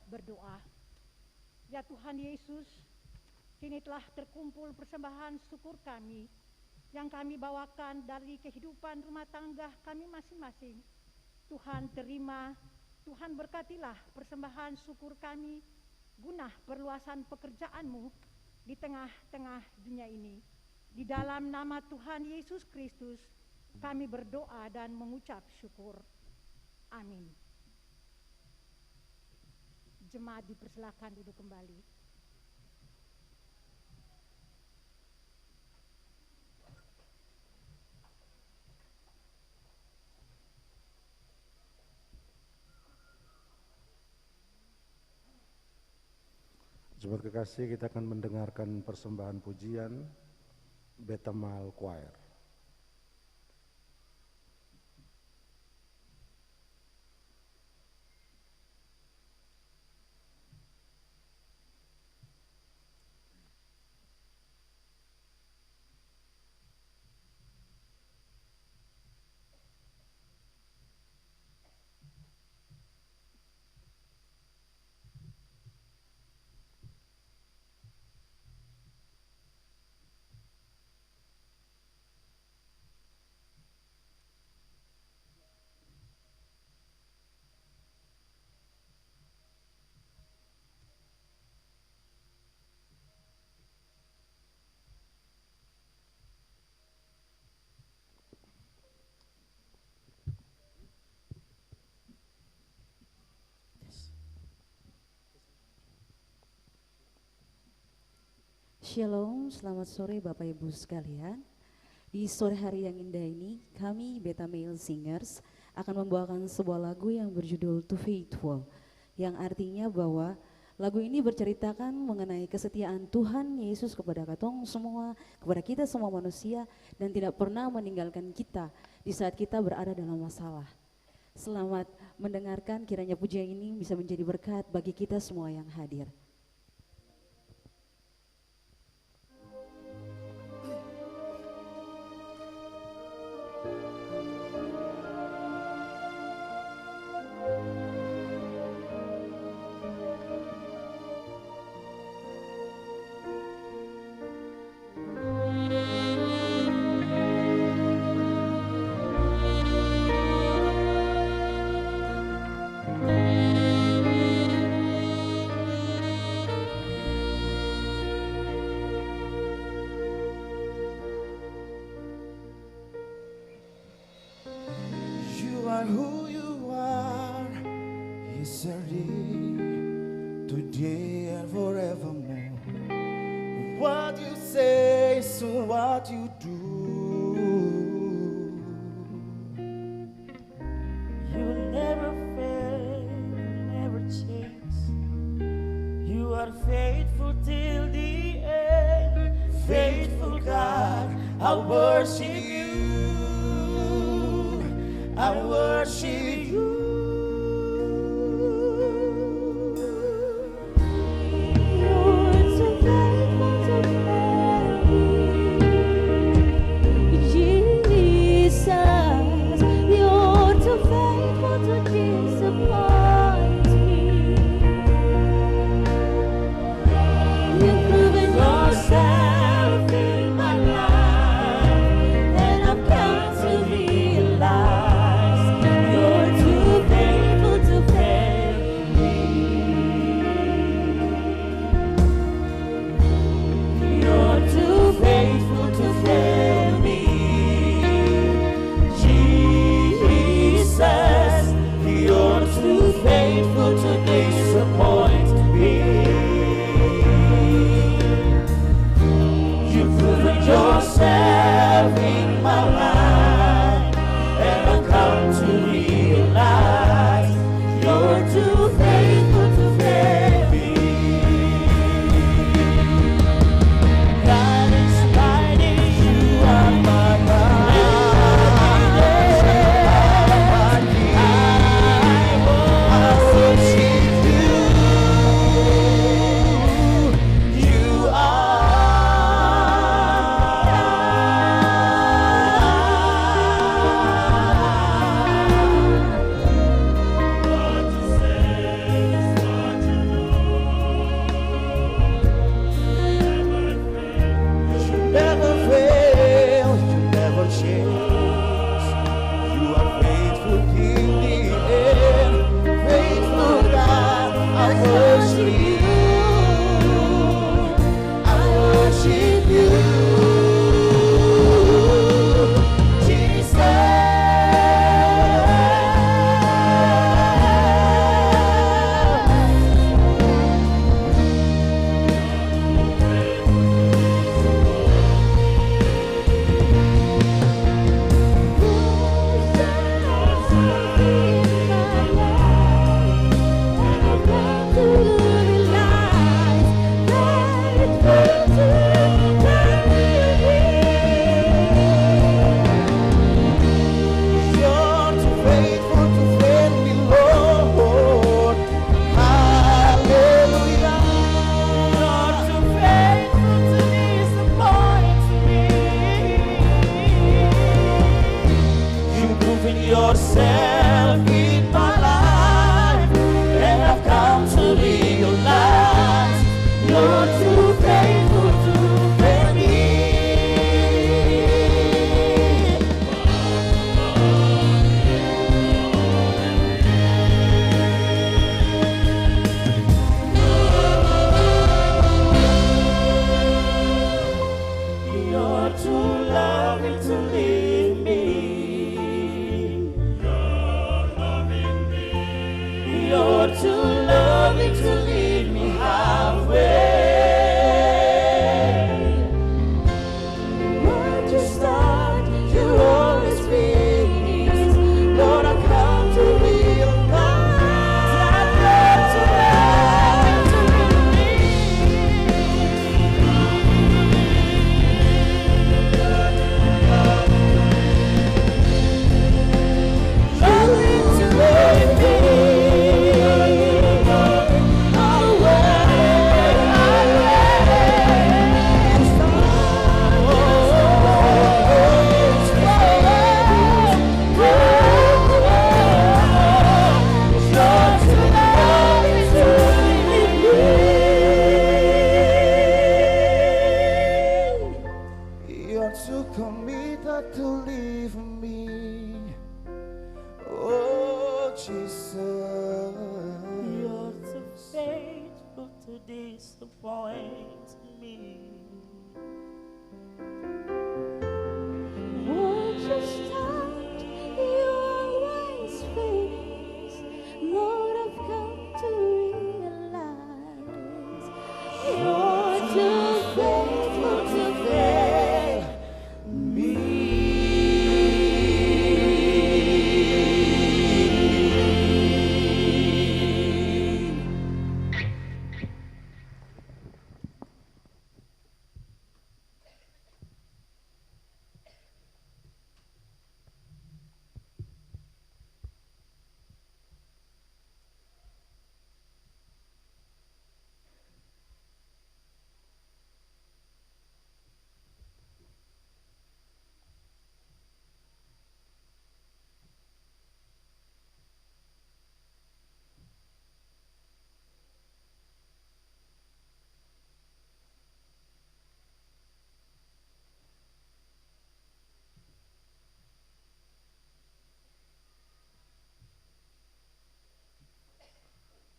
[SPEAKER 9] berdoa. Ya Tuhan Yesus, kini telah terkumpul persembahan syukur kami yang kami bawakan dari kehidupan rumah tangga kami masing-masing. Tuhan terima, Tuhan berkatilah persembahan syukur kami guna perluasan pekerjaan-Mu di tengah-tengah dunia ini. Di dalam nama Tuhan Yesus Kristus kami berdoa dan mengucap syukur. Amin. Jemaat dipersilakan duduk kembali.
[SPEAKER 5] Jemaat kekasih, kita akan mendengarkan persembahan pujian Betamal Choir.
[SPEAKER 10] Shalom, selamat sore Bapak Ibu sekalian. Di sore hari yang indah ini, kami Beta Male Singers akan membawakan sebuah lagu yang berjudul Too Faithful, yang artinya bahwa lagu ini berceritakan mengenai kesetiaan Tuhan Yesus kepada katong semua, kepada kita semua manusia, dan tidak pernah meninggalkan kita di saat kita berada dalam masalah. Selamat mendengarkan, kiranya pujian ini bisa menjadi berkat bagi kita semua yang hadir.
[SPEAKER 6] Who you are, yesterday, today and forevermore. What you say is what you do. You never fail, you never change. You are faithful till the end. Faithful God, I worship you. I worship you.
[SPEAKER 2] You're so faithful to me, Jesus. You're too faithful to disappoint me. You've proven yourself in my life, and I've come to realize you're too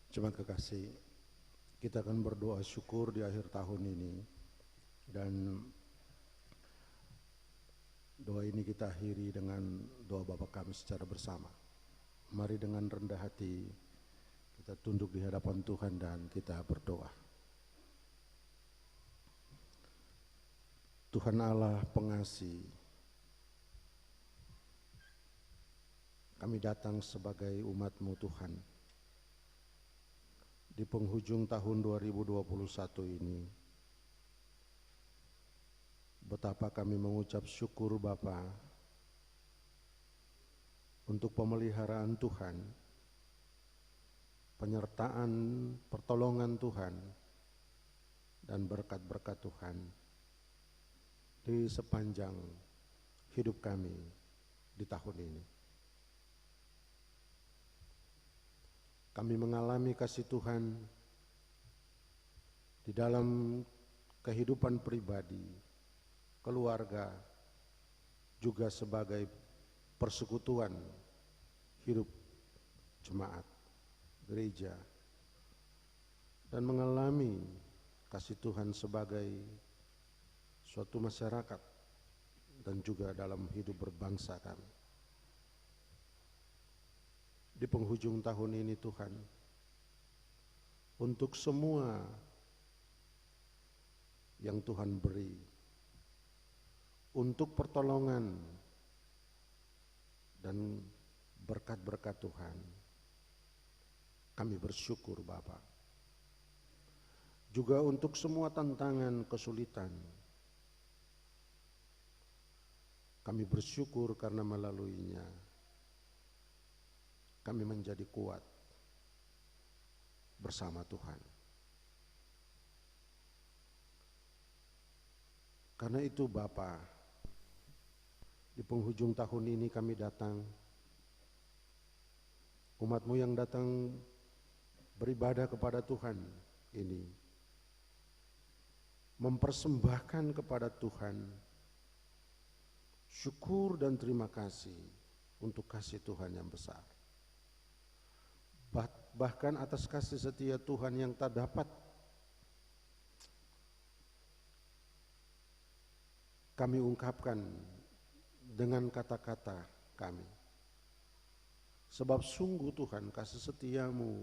[SPEAKER 5] Jemaat kekasih, kita akan berdoa syukur di akhir tahun ini, dan doa ini kita akhiri dengan doa Bapa kami secara bersama. Mari dengan rendah hati kita tunduk di hadapan Tuhan dan kita berdoa. Tuhan Allah pengasih, kami datang sebagai umat-Mu Tuhan. Di penghujung tahun 2021 ini, betapa kami mengucap syukur Bapa untuk pemeliharaan Tuhan, penyertaan, pertolongan Tuhan, dan berkat-berkat Tuhan di sepanjang hidup kami di tahun ini. Kami mengalami kasih Tuhan di dalam kehidupan pribadi, keluarga, juga sebagai persekutuan hidup jemaat, gereja. dan mengalami kasih Tuhan sebagai suatu masyarakat dan juga dalam hidup berbangsa kami. Di penghujung tahun ini Tuhan, untuk semua yang Tuhan beri, untuk pertolongan dan berkat-berkat Tuhan, kami bersyukur Bapa. Juga untuk semua tantangan, kesulitan, kami bersyukur karena melaluinya kami menjadi kuat bersama Tuhan. Karena itu Bapa, di penghujung tahun ini kami datang, umat-Mu yang datang beribadah kepada Tuhan ini, mempersembahkan kepada Tuhan syukur dan terima kasih untuk kasih Tuhan yang besar. Bahkan atas kasih setia Tuhan yang tak dapat kami ungkapkan dengan kata-kata kami. Sebab sungguh Tuhan, kasih setia-Mu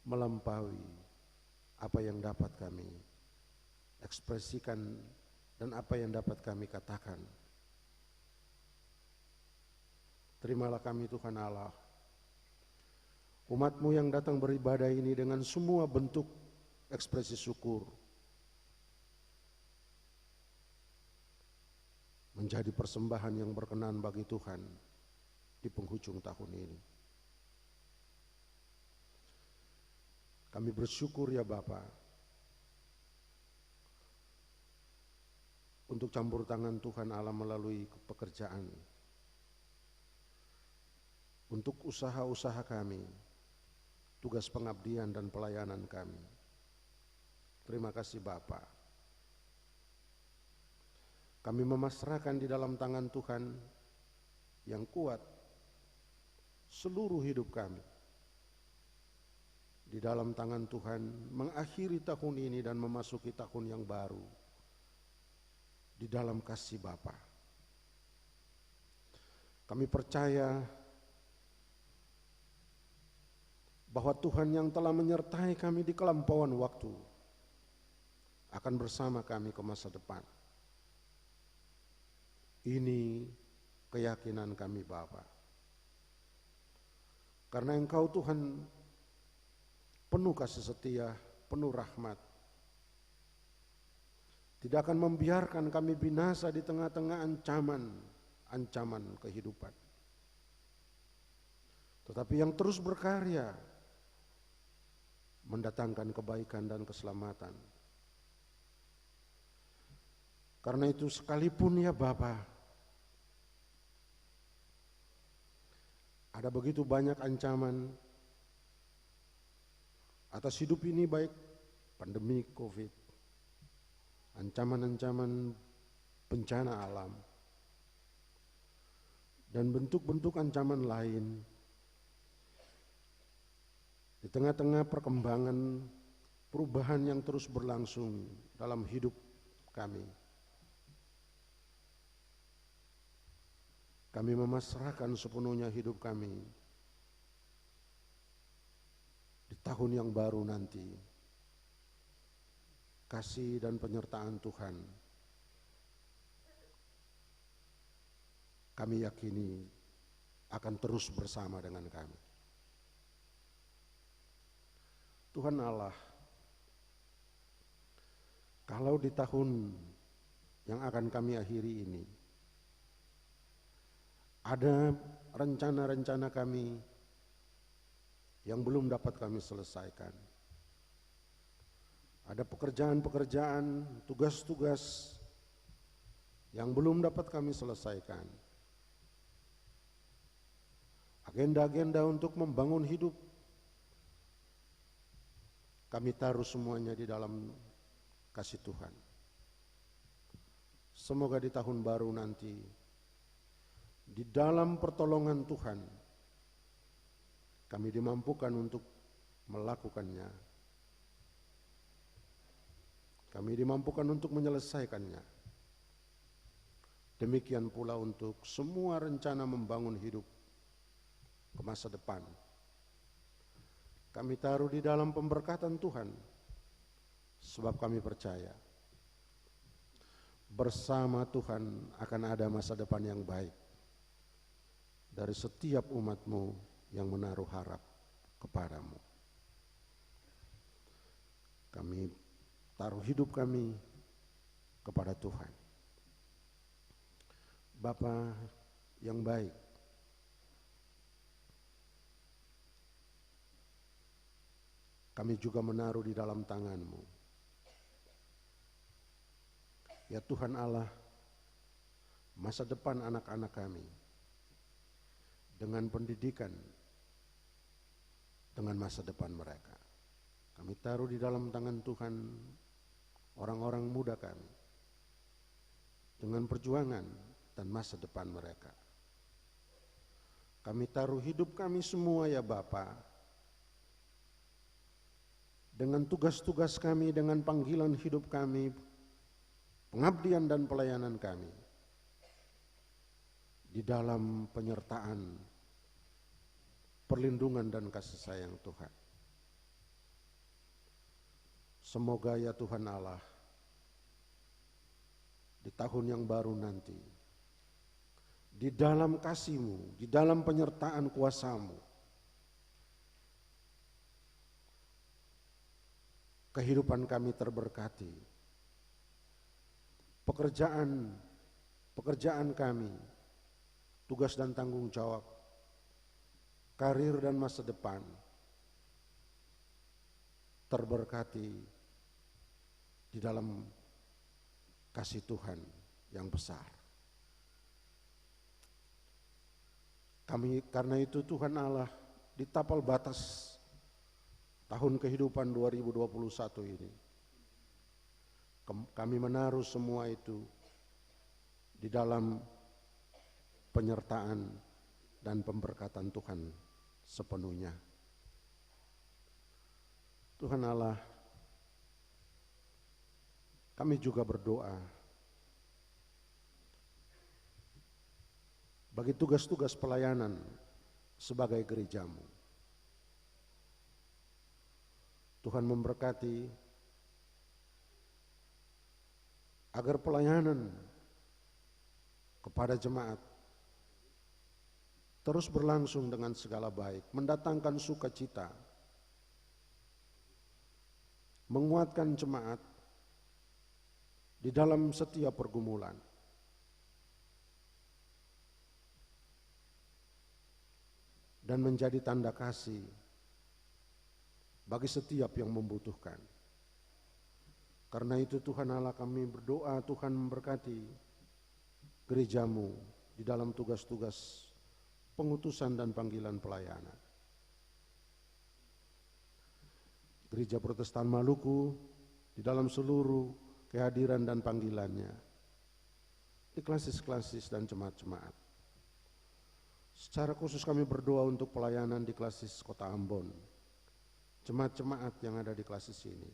[SPEAKER 5] melampaui apa yang dapat kami ekspresikan dan apa yang dapat kami katakan. Terimalah kami Tuhan Allah, umat-Mu yang datang beribadah ini dengan semua bentuk ekspresi syukur, menjadi persembahan yang berkenan bagi Tuhan di penghujung tahun ini. Kami bersyukur ya Bapa, untuk campur tangan Tuhan Allah melalui pekerjaan, untuk usaha-usaha kami, tugas pengabdian dan pelayanan kami. Terima kasih Bapa. Kami memasrahkan di dalam tangan Tuhan yang kuat seluruh hidup kami. Di dalam tangan Tuhan mengakhiri tahun ini dan memasuki tahun yang baru di dalam kasih Bapa. Kami percaya bahwa Tuhan yang telah menyertai kami di kelampauan waktu akan bersama kami ke masa depan. Ini keyakinan kami Bapa. Karena Engkau Tuhan penuh kasih setia, penuh rahmat, tidak akan membiarkan kami binasa di tengah-tengah ancaman kehidupan. Tetapi yang terus berkarya mendatangkan kebaikan dan keselamatan. Karena itu sekalipun ya Bapa, ada begitu banyak ancaman atas hidup ini, baik pandemi COVID, ancaman-ancaman bencana alam, dan bentuk-bentuk ancaman lain. Di tengah-tengah perkembangan perubahan yang terus berlangsung dalam hidup kami, kami memasrahkan sepenuhnya hidup kami di tahun yang baru nanti. Kasih dan penyertaan Tuhan kami yakini akan terus bersama dengan kami. Tuhan Allah, kalau di tahun yang akan kami akhiri ini ada rencana-rencana kami yang belum dapat kami selesaikan, ada pekerjaan-pekerjaan, tugas-tugas yang belum dapat kami selesaikan, agenda-agenda untuk membangun hidup, kami taruh semuanya di dalam kasih Tuhan. Semoga di tahun baru nanti, di dalam pertolongan Tuhan, kami dimampukan untuk melakukannya. Kami dimampukan untuk menyelesaikannya. Demikian pula untuk semua rencana membangun hidup ke masa depan. Kami taruh di dalam pemberkatan Tuhan, sebab kami percaya bersama Tuhan akan ada masa depan yang baik dari setiap umat-Mu yang menaruh harap kepadamu. Kami taruh hidup kami kepada Tuhan. Bapa yang baik, kami juga menaruh di dalam tangan-Mu. Ya Tuhan Allah, masa depan anak-anak kami dengan pendidikan, dengan masa depan mereka. Kami taruh di dalam tangan Tuhan orang-orang muda kami dengan perjuangan dan masa depan mereka. Kami taruh hidup kami semua ya Bapa, dengan tugas-tugas kami, dengan panggilan hidup kami, pengabdian dan pelayanan kami, di dalam penyertaan, perlindungan dan kasih sayang Tuhan. Semoga ya Tuhan Allah, di tahun yang baru nanti, di dalam kasih-Mu, di dalam penyertaan kuasa-Mu, kehidupan kami terberkati, pekerjaan kami, tugas dan tanggung jawab, karir dan masa depan terberkati di dalam kasih Tuhan yang besar. Kami karena itu Tuhan Allah, di tapal batas tahun kehidupan 2021 ini, kami menaruh semua itu di dalam penyertaan dan pemberkatan Tuhan sepenuhnya. Tuhan Allah, kami juga berdoa bagi tugas-tugas pelayanan sebagai gereja-Mu. Tuhan memberkati agar pelayanan kepada jemaat terus berlangsung dengan segala baik, mendatangkan sukacita, menguatkan jemaat di dalam setiap pergumulan. Dan menjadi tanda kasih bagi setiap yang membutuhkan. Karena itu Tuhan Allah, kami berdoa Tuhan memberkati gereja-Mu di dalam tugas-tugas pengutusan dan panggilan pelayanan. Gereja Protestan Maluku di dalam seluruh kehadiran dan panggilannya, di klasis-klasis dan jemaat-jemaat. Secara khusus kami berdoa untuk pelayanan di klasis Kota Ambon, jemaat-jemaat yang ada di klasis ini,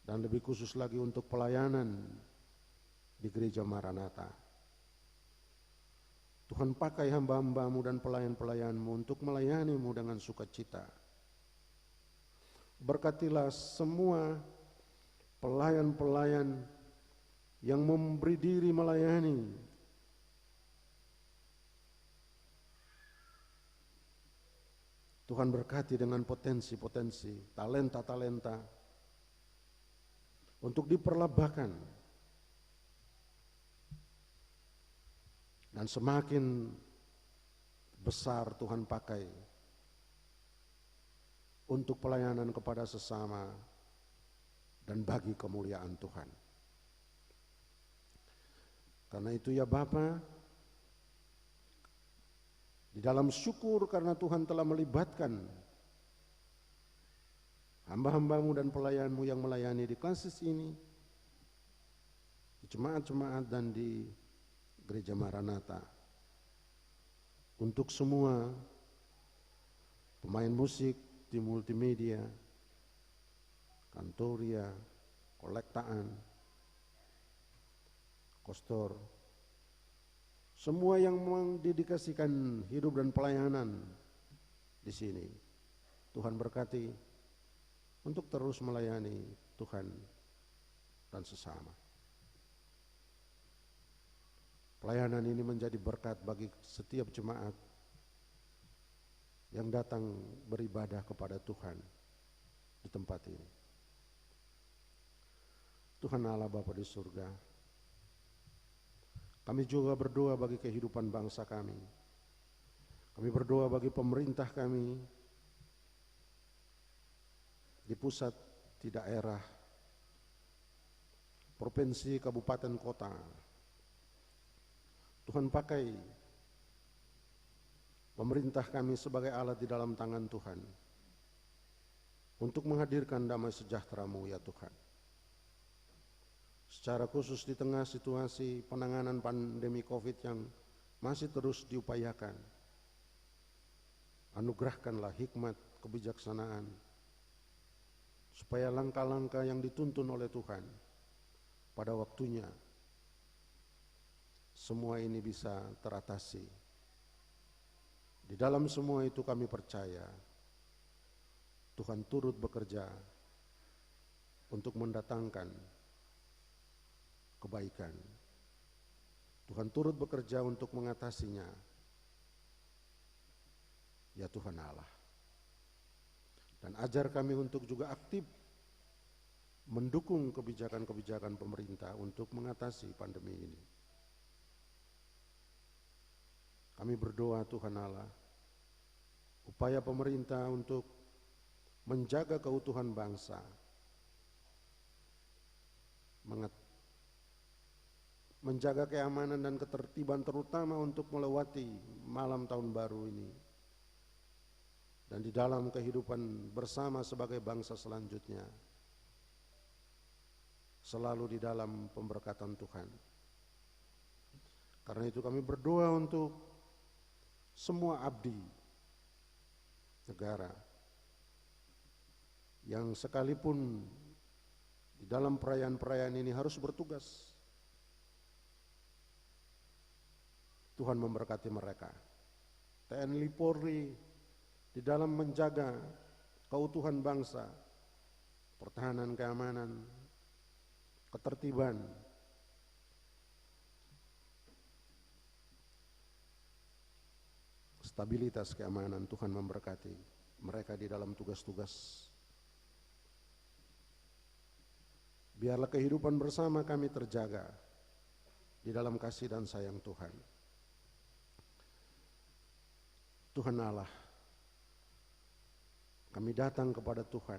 [SPEAKER 5] dan lebih khusus lagi untuk pelayanan di Gereja Maranatha. Tuhan pakai hamba-hamba-Mu dan pelayan-pelayan-Mu untuk melayani-Mu dengan sukacita. Berkatilah semua pelayan-pelayan yang memberi diri melayani. Tuhan berkati dengan potensi-potensi, talenta-talenta untuk diperlambahkan. Dan semakin besar Tuhan pakai untuk pelayanan kepada sesama dan bagi kemuliaan Tuhan. Karena itu ya Bapa, di dalam syukur karena Tuhan telah melibatkan hamba-hamba-Mu dan pelayan-Mu yang melayani di klasis ini, di jemaat-jemaat dan di Gereja Maranatha. Untuk semua pemain musik, tim multimedia, kantoria, kolektaan, kostor, semua yang mendedikasikan hidup dan pelayanan di sini. Tuhan berkati untuk terus melayani Tuhan dan sesama. Pelayanan ini menjadi berkat bagi setiap jemaat yang datang beribadah kepada Tuhan di tempat ini. Tuhan Allah Bapa di surga, kami juga berdoa bagi kehidupan bangsa kami. Kami berdoa bagi pemerintah kami di pusat, di daerah, provinsi, kabupaten, kota. Tuhan pakai pemerintah kami sebagai alat di dalam tangan Tuhan untuk menghadirkan damai sejahtera-Mu ya Tuhan. Secara khusus di tengah situasi penanganan pandemi COVID yang masih terus diupayakan, anugerahkanlah hikmat, kebijaksanaan, supaya langkah-langkah yang dituntun oleh Tuhan pada waktunya, semua ini bisa teratasi. Di dalam semua itu kami percaya Tuhan turut bekerja untuk mendatangkan kebaikan. Tuhan turut bekerja untuk mengatasinya. Ya Tuhan Allah. Dan ajar kami untuk juga aktif mendukung kebijakan-kebijakan pemerintah untuk mengatasi pandemi ini. Kami berdoa Tuhan Allah, upaya pemerintah untuk menjaga keutuhan bangsa, menjaga keamanan dan ketertiban terutama untuk melewati malam tahun baru ini, dan di dalam kehidupan bersama sebagai bangsa selanjutnya, selalu di dalam pemberkatan Tuhan. Karena itu kami berdoa untuk semua abdi negara yang sekalipun di dalam perayaan-perayaan ini harus bertugas. Tuhan memberkati mereka. TNI Polri di dalam menjaga keutuhan bangsa, pertahanan keamanan, ketertiban, stabilitas keamanan. Tuhan memberkati mereka di dalam tugas-tugas. Biarlah kehidupan bersama kami terjaga di dalam kasih dan sayang Tuhan. Tuhan Allah, kami datang kepada Tuhan,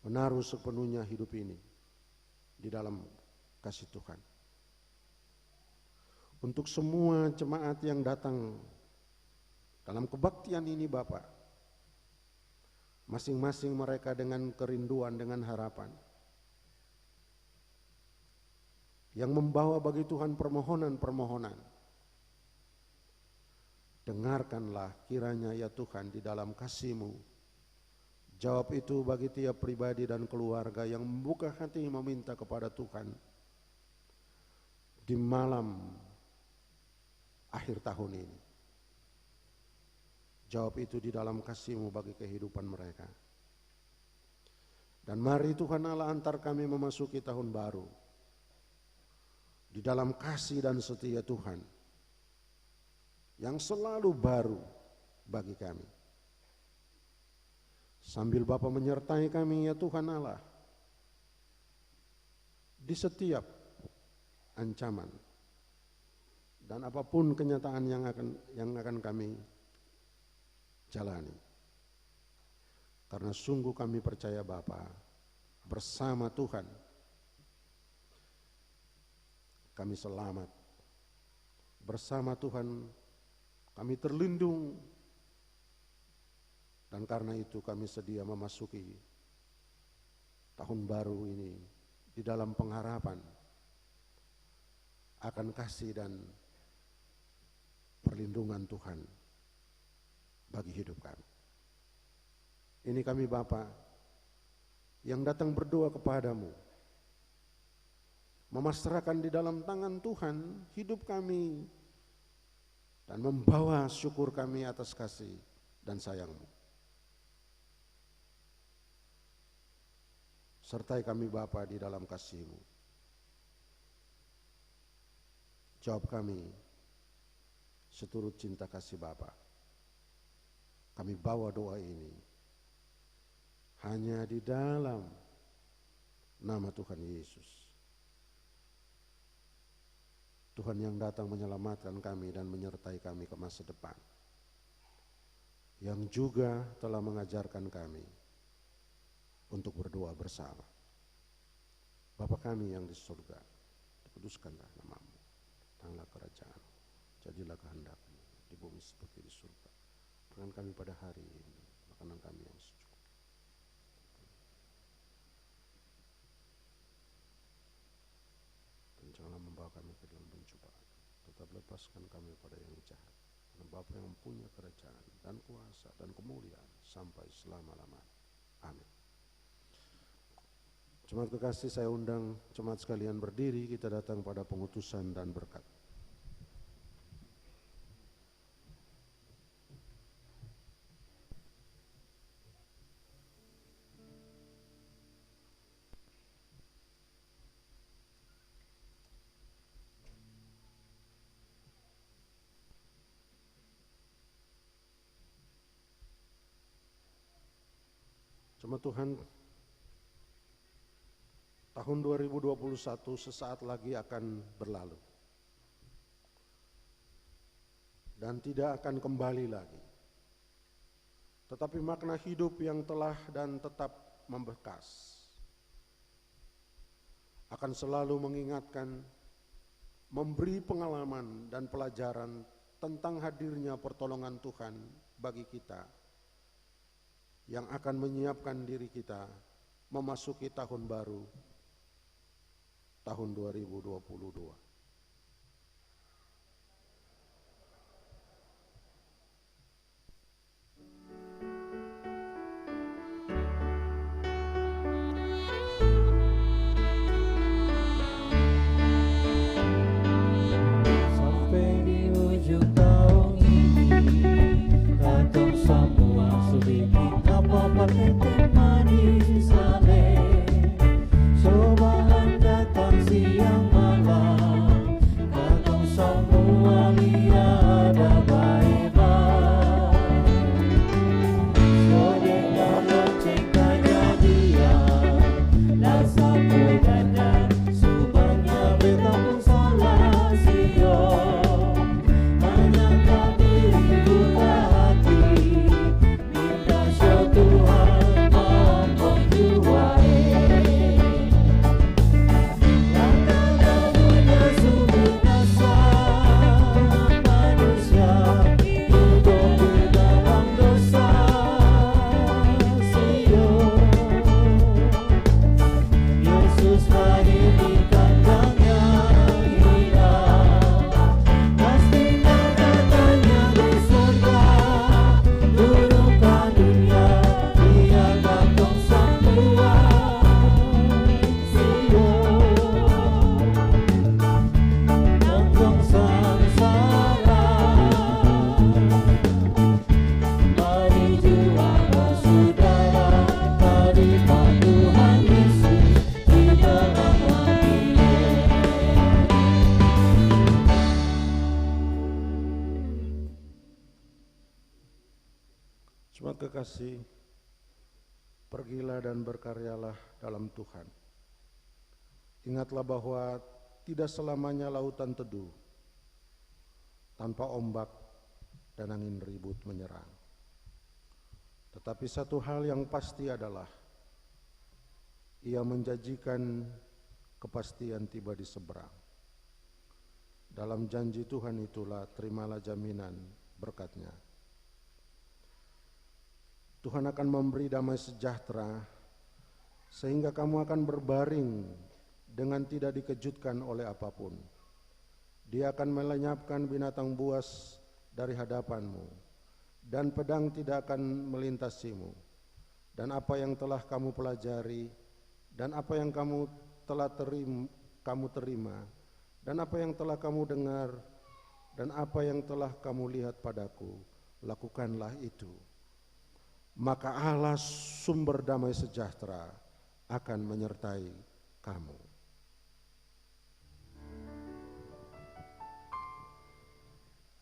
[SPEAKER 5] menaruh sepenuhnya hidup ini di dalam kasih Tuhan. Untuk semua jemaat yang datang dalam kebaktian ini Bapa, masing-masing mereka dengan kerinduan, dengan harapan, yang membawa bagi Tuhan permohonan-permohonan. Dengarkanlah kiranya ya Tuhan di dalam kasih-Mu. Jawab itu bagi tiap pribadi dan keluarga yang membuka hati meminta kepada Tuhan di malam akhir tahun ini. Jawab itu di dalam kasih-Mu bagi kehidupan mereka. Dan mari Tuhan Allah antar kami memasuki tahun baru di dalam kasih dan setia Tuhan yang selalu baru bagi kami. Sambil Bapa menyertai kami ya Tuhan Allah di setiap ancaman dan apapun kenyataan yang akan kami jalani. Karena sungguh kami percaya Bapa, bersama Tuhan kami selamat. Bersama Tuhan kami terlindung, dan karena itu kami sedia memasuki tahun baru ini di dalam pengharapan akan kasih dan perlindungan Tuhan bagi hidup kami. Ini kami Bapa yang datang berdoa kepadamu, memasrahkan di dalam tangan Tuhan hidup kami, dan membawa syukur kami atas kasih dan sayang-Mu. Sertai kami Bapa di dalam kasih-Mu. Jawab kami seturut cinta kasih Bapa. Kami bawa doa ini hanya di dalam nama Tuhan Yesus. Tuhan yang datang menyelamatkan kami dan menyertai kami ke masa depan. Yang juga telah mengajarkan kami untuk berdoa bersama. Bapa kami yang di surga, dikuduskanlah nama-Mu, datanglah kerajaan, jadilah kehendak-Mu di bumi seperti di surga. Berikan kami pada hari ini makanan kami yang secukupnya. Dan janganlah membawa kami ke dalam pencobaan, tetap lepaskan kami pada yang jahat. Karena Bapa yang punya kerajaan dan kuasa dan kemuliaan sampai selama-lamanya. Amin. Jemaat kekasih, saya undang jemaat sekalian berdiri, kita datang pada pengutusan dan berkat. Jemaat Tuhan, tahun 2021 sesaat lagi akan berlalu dan tidak akan kembali lagi. Tetapi makna hidup yang telah dan tetap membekas akan selalu mengingatkan, memberi pengalaman dan pelajaran tentang hadirnya pertolongan Tuhan bagi kita, yang akan menyiapkan diri kita memasuki tahun baru, tahun 2022.
[SPEAKER 6] Sampai di ujung tahun ini, kantong semua sedikit apa pakai teh manis sale. Cobaan datang siang malam, kantong semua liada baik-baik. Sodekah lonceng kejadian, dan sapu dandan subangnya bertambung salah sio. Menyangka diri buka hati, minta show Tuhan ngomong juae. Langkah daunnya sungguh kasar, manusia hidup di dalam dosa sio. Yesus lahir di kandang yang indah, pastinya katanya di surga, turun ke dunia, dia gantung semua sio. Gantung sengsara, mari juara saudara, terima Tuhan Yesus di dalam hati.
[SPEAKER 5] Jemaat kekasih, pergilah dan berkaryalah dalam Tuhan. Ingatlah bahwa tidak selamanya lautan teduh, tanpa ombak dan angin ribut menyerang. Tetapi satu hal yang pasti adalah, Ia menjanjikan kepastian tiba di seberang. Dalam janji Tuhan itulah terimalah jaminan berkat-Nya. Tuhan akan memberi damai sejahtera sehingga kamu akan berbaring dengan tidak dikejutkan oleh apapun. Dia akan melenyapkan binatang buas dari hadapanmu dan pedang tidak akan melintasimu. Dan apa yang telah kamu pelajari, dan apa yang kamu terima, dan apa yang telah kamu dengar, dan apa yang telah kamu lihat padaku, lakukanlah itu. Maka Allah sumber damai sejahtera akan menyertai kamu.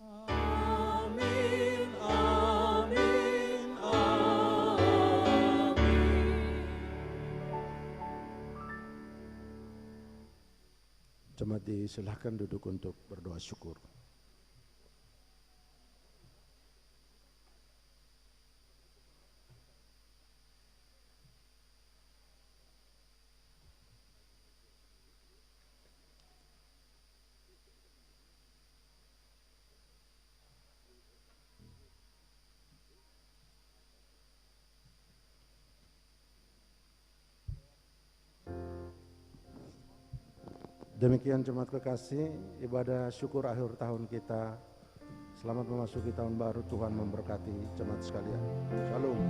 [SPEAKER 2] Amin, amin, amin.
[SPEAKER 5] Jemaat disilahkan duduk untuk berdoa syukur. Demikian jemaat kekasih, ibadah syukur akhir tahun kita. Selamat memasuki tahun baru, Tuhan memberkati jemaat sekalian. Shalom.